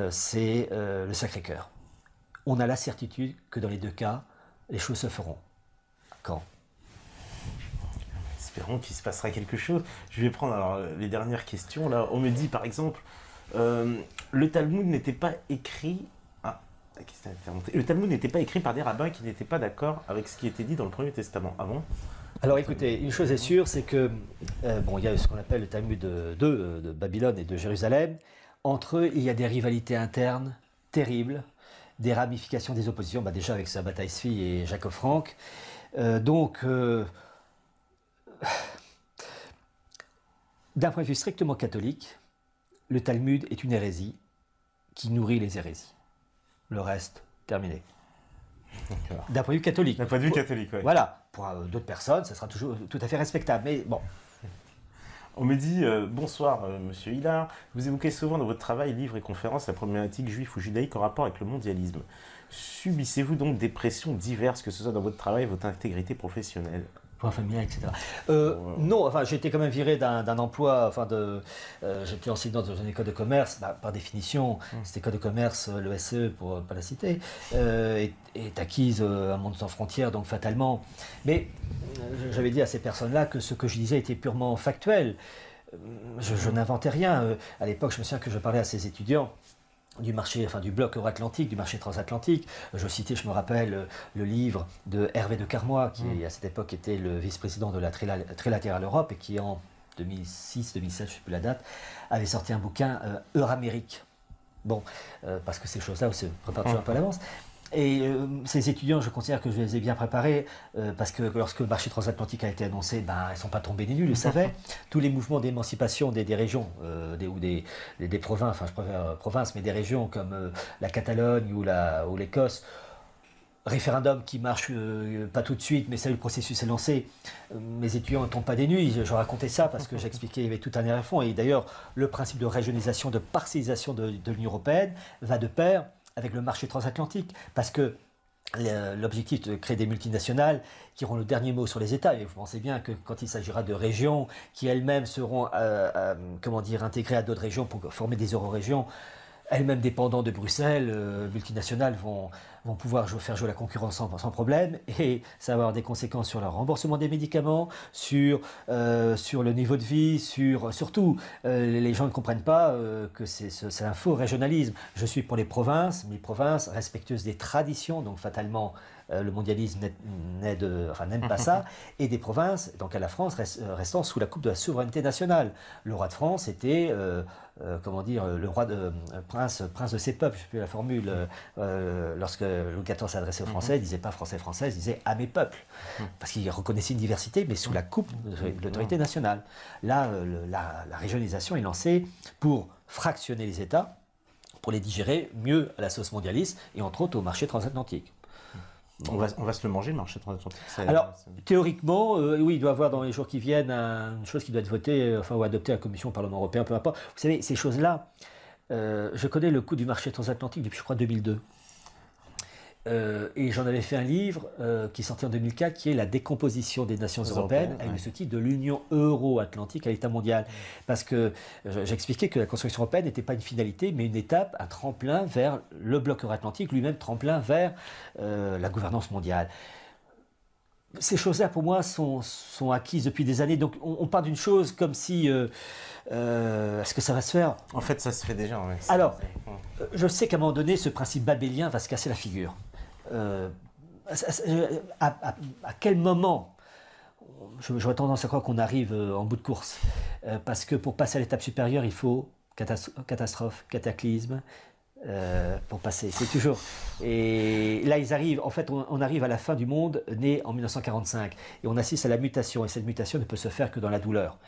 c'est le Sacré-Cœur. On a la certitude que dans les deux cas, les choses se feront. Quand ? Espérons qu'il se passera quelque chose. Je vais prendre alors les dernières questions. Là, on me dit par exemple, le Talmud n'était pas écrit. Le Talmud n'était pas écrit par des rabbins qui n'étaient pas d'accord avec ce qui était dit dans le Premier Testament. Ah bon ? Alors écoutez, une chose est sûre, c'est que il y a ce qu'on appelle le Talmud de Babylone et de Jérusalem. Entre eux, il y a des rivalités internes terribles, des ramifications, des oppositions. Déjà avec Sabbatai Tzvi et Jacob Frank. D'un point de vue strictement catholique, le Talmud est une hérésie qui nourrit les hérésies. Le reste, terminé. D'un point de vue catholique. D'un point de vue catholique, oui. Voilà. Pour d'autres personnes, ça sera toujours tout à fait respectable. Mais bon. On me dit bonsoir, monsieur Hillard. Vous évoquez souvent dans votre travail, livres et conférences la problématique juive ou judaïque en rapport avec le mondialisme. Subissez-vous donc des pressions diverses, que ce soit dans votre travail et votre intégrité professionnelle ? Familial, etc. Non, enfin, j'ai été quand même viré d'un emploi, j'étais enseignant dans une école de commerce, par définition, cette école de commerce, l'ESE, pour ne pas la citer, est acquise un monde sans frontières, donc fatalement. Mais j'avais dit à ces personnes-là que ce que je disais était purement factuel. Je n'inventais rien. À l'époque, je me souviens que je parlais à ces étudiants du marché, enfin du bloc euro-atlantique, du marché transatlantique. Je citais, je me rappelle, le livre de Hervé de Carmois, qui à cette époque était le vice-président de la Trilatérale Europe et qui en 2006, 2007, je ne sais plus la date, avait sorti un bouquin Euramérique. Bon, parce que ces choses-là, on se prépare toujours un peu à l'avance. Et ces étudiants, je considère que je les ai bien préparés, parce que lorsque le marché transatlantique a été annoncé, ben, ils ne sont pas tombés des nuls, ils le savaient. Tous les mouvements d'émancipation des régions, ou des provinces, enfin je préfère provinces, mais des régions comme la Catalogne ou l'Écosse, référendum qui marche pas tout de suite, mais ça, le processus est lancé. Mes étudiants ne tombent pas des nuits, je racontais ça parce que j'expliquais qu'il y avait tout un air à fond. Et d'ailleurs, le principe de régionalisation, de parcellisation de l'Union européenne va de pair avec le marché transatlantique, parce que l'objectif de créer des multinationales qui auront le dernier mot sur les États, et vous pensez bien que quand il s'agira de régions qui elles-mêmes seront intégrées à d'autres régions pour former des euro-régions, elles-mêmes dépendantes de Bruxelles, multinationales vont pouvoir faire jouer la concurrence sans problème, et ça va avoir des conséquences sur le remboursement des médicaments, sur le niveau de vie, surtout, les gens ne comprennent pas que c'est un faux régionalisme. Je suis pour les provinces, mais les provinces respectueuses des traditions, donc fatalement, le mondialisme n'aime pas ça, et des provinces, donc à la France, restant sous la coupe de la souveraineté nationale. Le roi de France était, le roi prince de ses peuples, je ne sais plus la formule, lorsque Louis XIV s'adressait aux Français, il ne disait pas français, il disait à mes peuples, parce qu'il reconnaissait une diversité, mais sous la coupe de l'autorité nationale. Là, la régionalisation est lancée pour fractionner les États, pour les digérer mieux à la sauce mondialiste, et entre autres au marché transatlantique. On va se le manger, le marché transatlantique. Alors, théoriquement, oui, il doit y avoir dans les jours qui viennent une chose qui doit être votée, ou adoptée à la Commission, au Parlement européen, peu importe. Vous savez, ces choses-là, je connais le coût du marché transatlantique depuis, je crois, 2002. Et j'en avais fait un livre qui est sorti en 2004, qui est La décomposition des nations européennes, avec le sous-titre de l'Union euro-atlantique à l'état mondial. Parce que j'expliquais que la construction européenne n'était pas une finalité, mais une étape, un tremplin vers le bloc euro-atlantique, lui-même tremplin vers la gouvernance mondiale. Ces choses-là, pour moi, sont acquises depuis des années. Donc, on part d'une chose comme si... est-ce que ça va se faire? En fait, ça se fait déjà. Ouais. Alors, je sais qu'à un moment donné, ce principe babélien va se casser la figure. À quel moment? J'aurais tendance à croire qu'on arrive en bout de course. Parce que pour passer à l'étape supérieure, il faut catastrophe, cataclysme, pour passer. C'est toujours. Et là, ils arrivent. En fait, on arrive à la fin du monde, né en 1945. Et on assiste à la mutation. Et cette mutation ne peut se faire que dans la douleur.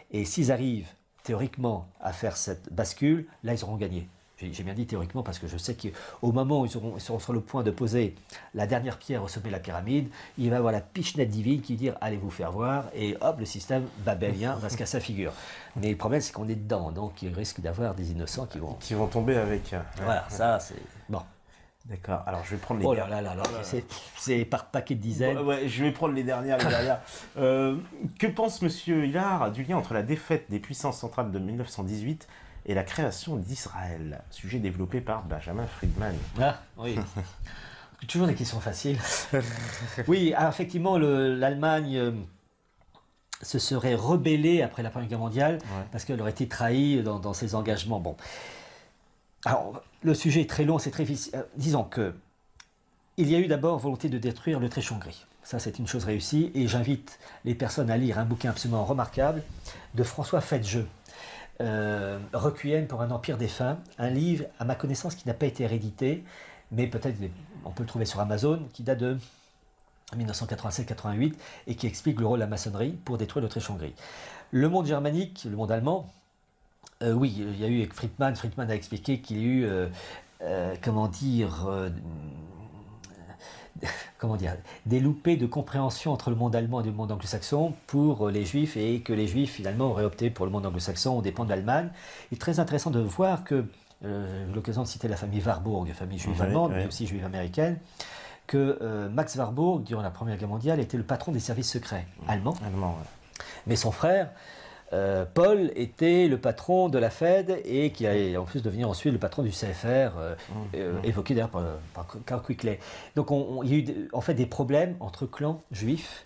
Et s'ils arrivent, théoriquement, à faire cette bascule, là, ils auront gagné. J'ai bien dit théoriquement parce que je sais qu'au moment où ils seront sur le point de poser la dernière pierre au sommet de la pyramide, il va y avoir la pichenette divine qui va dire allez vous faire voir, et hop, le système babélien va se casser la figure. Mais le problème, c'est qu'on est dedans, donc il risque d'avoir des innocents qui vont tomber avec. Voilà, ça c'est bon. D'accord, alors je vais prendre les dernières. C'est par paquet de dizaines. Ouais, je vais prendre les dernières. Que pense Monsieur Hilard du lien entre la défaite des puissances centrales de 1918 et la création d'Israël? Sujet développé par Benjamin Friedman. Ah, oui. Toujours des questions faciles. Oui, alors effectivement, l'Allemagne se serait rebellée après la Première Guerre mondiale, parce qu'elle aurait été trahie dans ses engagements. Bon. Alors, le sujet est très long, c'est très difficile. Disons que il y a eu d'abord volonté de détruire l'Autriche-Hongrie. Ça, c'est une chose réussie, et j'invite les personnes à lire un bouquin absolument remarquable de François Faidjeu, Requiem pour un empire défunt, un livre, à ma connaissance, qui n'a pas été réédité, mais peut-être on peut le trouver sur Amazon, qui date de 1987-88, et qui explique le rôle de la maçonnerie pour détruire l'Autriche-Hongrie. Le monde germanique, le monde allemand, oui, il y a eu Friedman a expliqué qu'il y a eu, des loupés de compréhension entre le monde allemand et le monde anglo-saxon pour les juifs, et que les juifs finalement auraient opté pour le monde anglo-saxon aux dépens de l'Allemagne. Il est très intéressant de voir que, j'ai eu l'occasion de citer la famille Warburg, famille juive allemande, mais aussi juive américaine, que Max Warburg, durant la Première Guerre mondiale, était le patron des services secrets allemands. Mais son frère, Paul, était le patron de la Fed, et qui a en plus devenir ensuite le patron du CFR, évoqué d'ailleurs par Carl Quickley. Donc il y a eu en fait des problèmes entre clans juifs,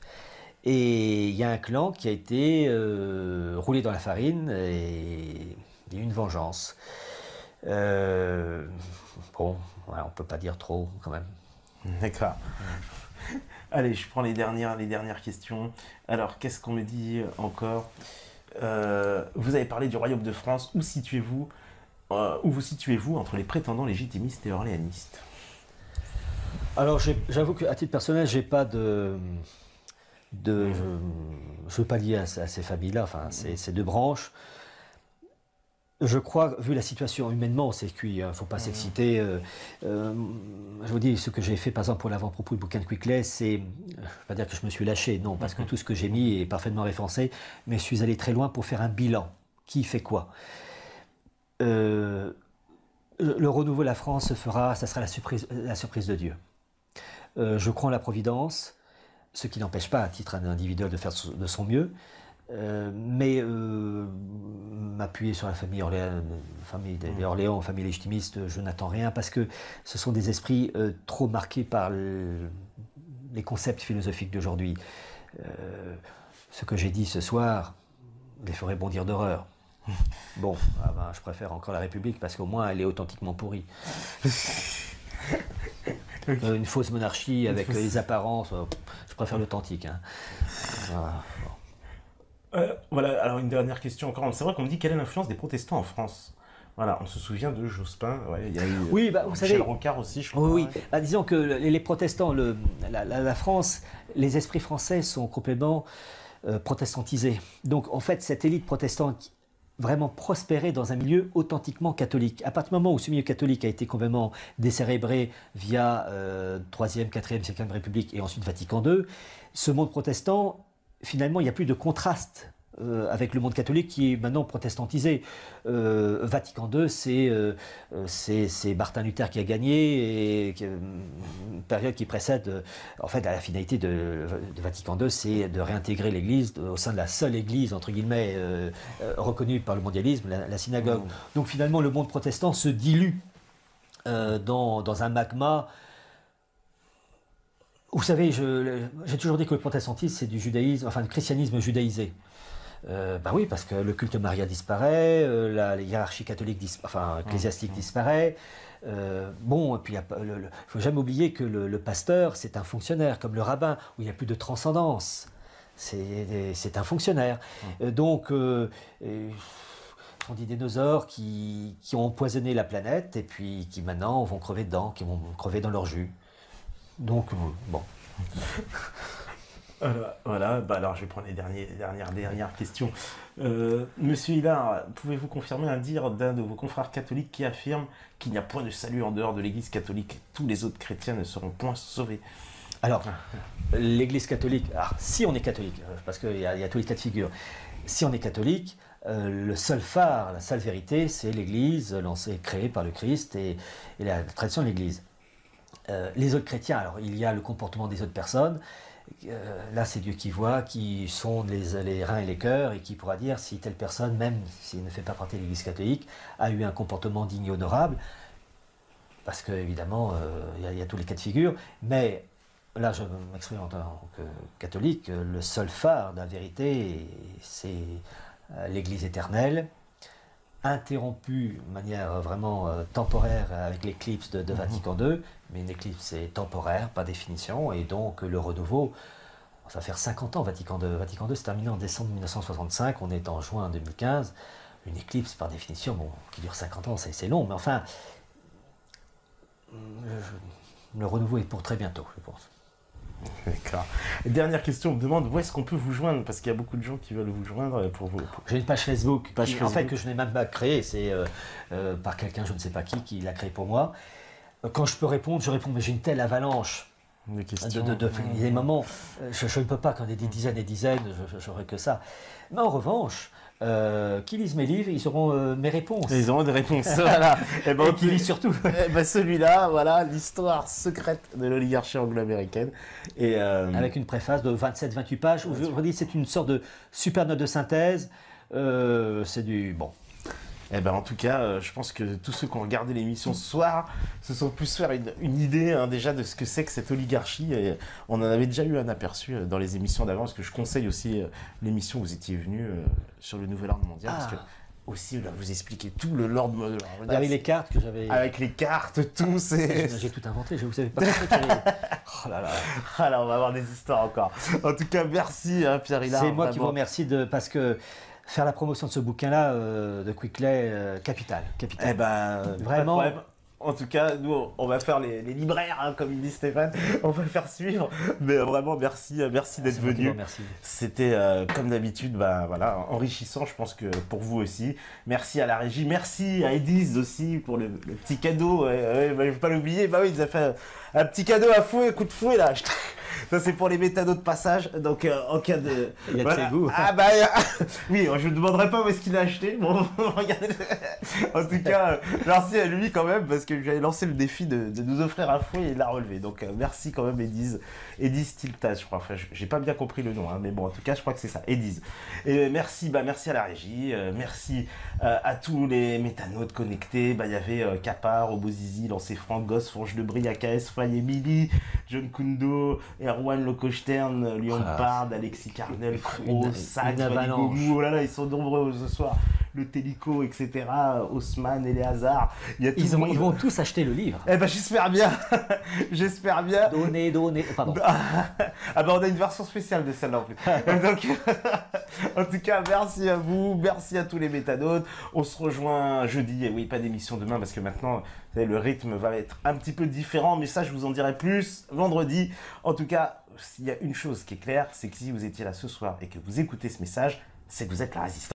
et il y a un clan qui a été roulé dans la farine, et il y a eu une vengeance. Bon, ouais, on peut pas dire trop quand même. D'accord. Allez, je prends les dernières questions. Alors, qu'est-ce qu'on me dit encore? Vous avez parlé du royaume de France. Où vous situez-vous entre les prétendants légitimistes et orléanistes? Alors j'avoue qu'à titre personnel, j'ai pas je ne veux pas lier à ces familles-là, enfin ces deux branches. Je crois, vu la situation humainement, c'est cuit, il ne faut pas s'exciter. Je vous dis, ce que j'ai fait par exemple pour l'avant-propos du bouquin de Quickley, c'est, je ne vais pas dire que je me suis lâché, non, parce que tout ce que j'ai mis est parfaitement référencé, mais je suis allé très loin pour faire un bilan. Qui fait quoi? Le renouveau de la France se fera, ça sera la surprise de Dieu. Je crois en la providence, ce qui n'empêche pas à titre individuel de faire de son mieux, mais m'appuyer sur la famille des Orléans, famille légitimiste, je n'attends rien parce que ce sont des esprits trop marqués par les concepts philosophiques d'aujourd'hui. Ce que j'ai dit ce soir les ferait bondir d'horreur. Bon, je préfère encore la République parce qu'au moins elle est authentiquement pourrie. Une fausse monarchie avec les apparences, je préfère l'authentique. Hein. Voilà, alors une dernière question encore. C'est vrai qu'on me dit quelle est l'influence des protestants en France? Voilà, on se souvient de Jospin, il y a eu vous Michel savez, Rocard aussi, je crois. Oui. Disons que les protestants, la France, les esprits français sont complètement protestantisés. Donc en fait, cette élite protestante vraiment prospérer dans un milieu authentiquement catholique. À partir du moment où ce milieu catholique a été complètement décérébré via 3e, 4e, 5e République et ensuite Vatican II, ce monde protestant, finalement, il n'y a plus de contraste avec le monde catholique qui est maintenant protestantisé. Vatican II, c'est Martin Luther qui a gagné, et une période qui précède, en fait, la finalité de Vatican II, c'est de réintégrer l'Église au sein de la seule Église, entre guillemets, reconnue par le mondialisme, la synagogue. Donc finalement, le monde protestant se dilue dans un magma. Vous savez, j'ai toujours dit que le protestantisme, c'est du judaïsme, enfin du christianisme judaïsé. Oui, parce que le culte Maria disparaît, la hiérarchie catholique, ecclésiastique disparaît. Et puis il ne faut jamais oublier que le pasteur, c'est un fonctionnaire, comme le rabbin, où il n'y a plus de transcendance. C'est un fonctionnaire. Donc, on dit dinosaures qui ont empoisonné la planète et puis qui maintenant vont crever dedans, qui vont crever dans leur jus. Donc, bon. Voilà, alors je vais prendre les dernières questions. Monsieur Hillard, pouvez-vous confirmer un dire d'un de vos confrères catholiques qui affirme qu'il n'y a point de salut en dehors de l'Église catholique? Tous les autres chrétiens ne seront point sauvés. Alors, l'Église catholique, si on est catholique, parce qu'il y a tous les cas de figure, si on est catholique, le seul phare, la seule vérité, c'est l'Église créée par le Christ et la tradition de l'Église. Les autres chrétiens, alors il y a le comportement des autres personnes, là c'est Dieu qui voit, qui sonde les reins et les cœurs et qui pourra dire si telle personne, même s'il ne fait pas partie de l'Église catholique, a eu un comportement digne et honorable, parce qu'évidemment il y a tous les cas de figure, mais là je m'exprime en tant que catholique, le seul phare de la vérité c'est l'Église éternelle, interrompue de manière vraiment temporaire avec l'éclipse de Vatican II, mais une éclipse est temporaire par définition, et donc le renouveau, ça va faire 50 ans Vatican II. Vatican II s'est terminé en décembre 1965, on est en juin 2015, une éclipse par définition, qui dure 50 ans, c'est long, mais enfin, le renouveau est pour très bientôt, je pense. D'accord. Dernière question, on me demande où est-ce qu'on peut vous joindre, parce qu'il y a beaucoup de gens qui veulent vous joindre pour vous. J'ai une page Facebook, en fait que je n'ai même pas créée, c'est par quelqu'un, je ne sais pas qui l'a créée pour moi. Quand je peux répondre, je réponds, mais j'ai une telle avalanche de questions. Il y a des moments, je ne peux pas, quand il y a des dizaines et dizaines, j'aurai que ça. Mais en revanche, qui lisent mes livres, ils auront mes réponses. Ils auront des réponses, voilà. Et qui lisent surtout. Celui-là, voilà, l'histoire secrète de l'oligarchie anglo-américaine. Avec une préface de 27-28 pages, où je vous dis, c'est une sorte de super note de synthèse. C'est du... Bon. En tout cas, je pense que tous ceux qui ont regardé l'émission ce soir se sont plus faire une idée déjà de ce que c'est que cette oligarchie. Et on en avait déjà eu un aperçu dans les émissions d'avant, parce que je conseille aussi l'émission où vous étiez venu sur le Nouvel Ordre Mondial. Parce que aussi il doit vous expliquer tout le lore de Mordor. Avec les cartes que j'avais... Avec les cartes, tout, c'est... J'ai tout inventé, je vous savais pas compris qu'il y avait... Oh là là. Alors, on va avoir des histoires encore. En tout cas, merci hein, Pierre Hillard. C'est moi qui vous remercie parce que faire la promotion de ce bouquin-là, de Quickley, capital. Eh ben, vraiment. Pas de problème. En tout cas, nous, on va faire les libraires, hein, comme il dit Stéphane. On va le faire suivre. Mais vraiment, merci d'être venu. C'était, comme d'habitude, bah, voilà, enrichissant, je pense que pour vous aussi. Merci à la régie. Merci à Ediz aussi pour le petit cadeau. Je ne vais pas l'oublier. Bah oui, il nous a fait un petit cadeau à fouet, coup de fouet, là. Ça, c'est pour les méthados de passage. Donc, en cas de... Il y a voilà. de ses goûts. Ah, bah, oui, je ne demanderai pas où est-ce qu'il a acheté. Bon, regardez. En tout cas, merci à lui quand même, parce que j'avais lancé le défi de nous offrir un fouet et il l'a relevé. Donc, merci quand même, Ediz Tiltaz, je crois. Enfin, j'ai pas bien compris le nom, hein, mais bon, en tout cas, je crois que c'est ça, Ediz. Et merci à la régie. Merci à tous les méthanotes connectés. Bah, il y avait Capar, Obozizi, Lancé Franck, Goss, Fonge de Brie, AKS, Fly Emily, John Kundo, Erwan Locostern, Lyon Pard, Alexis Carnel, Cro, Sacre, Gomou, oh là là, ils sont nombreux ce soir. Le Télico, etc. Haussmann, Eléazar. Ils vont tous acheter le livre. Eh ben j'espère bien. J'espère bien. Donnez. Pardon. Ah ben on a une version spéciale de celle-là en plus. Donc, en tout cas, merci à vous. Merci à tous les méthanotes. On se rejoint jeudi. Et oui, pas d'émission demain parce que maintenant, vous savez, le rythme va être un petit peu différent. Mais ça, je vous en dirai plus vendredi. En tout cas, s'il y a une chose qui est claire, c'est que si vous étiez là ce soir et que vous écoutez ce message, c'est que vous êtes la résistance.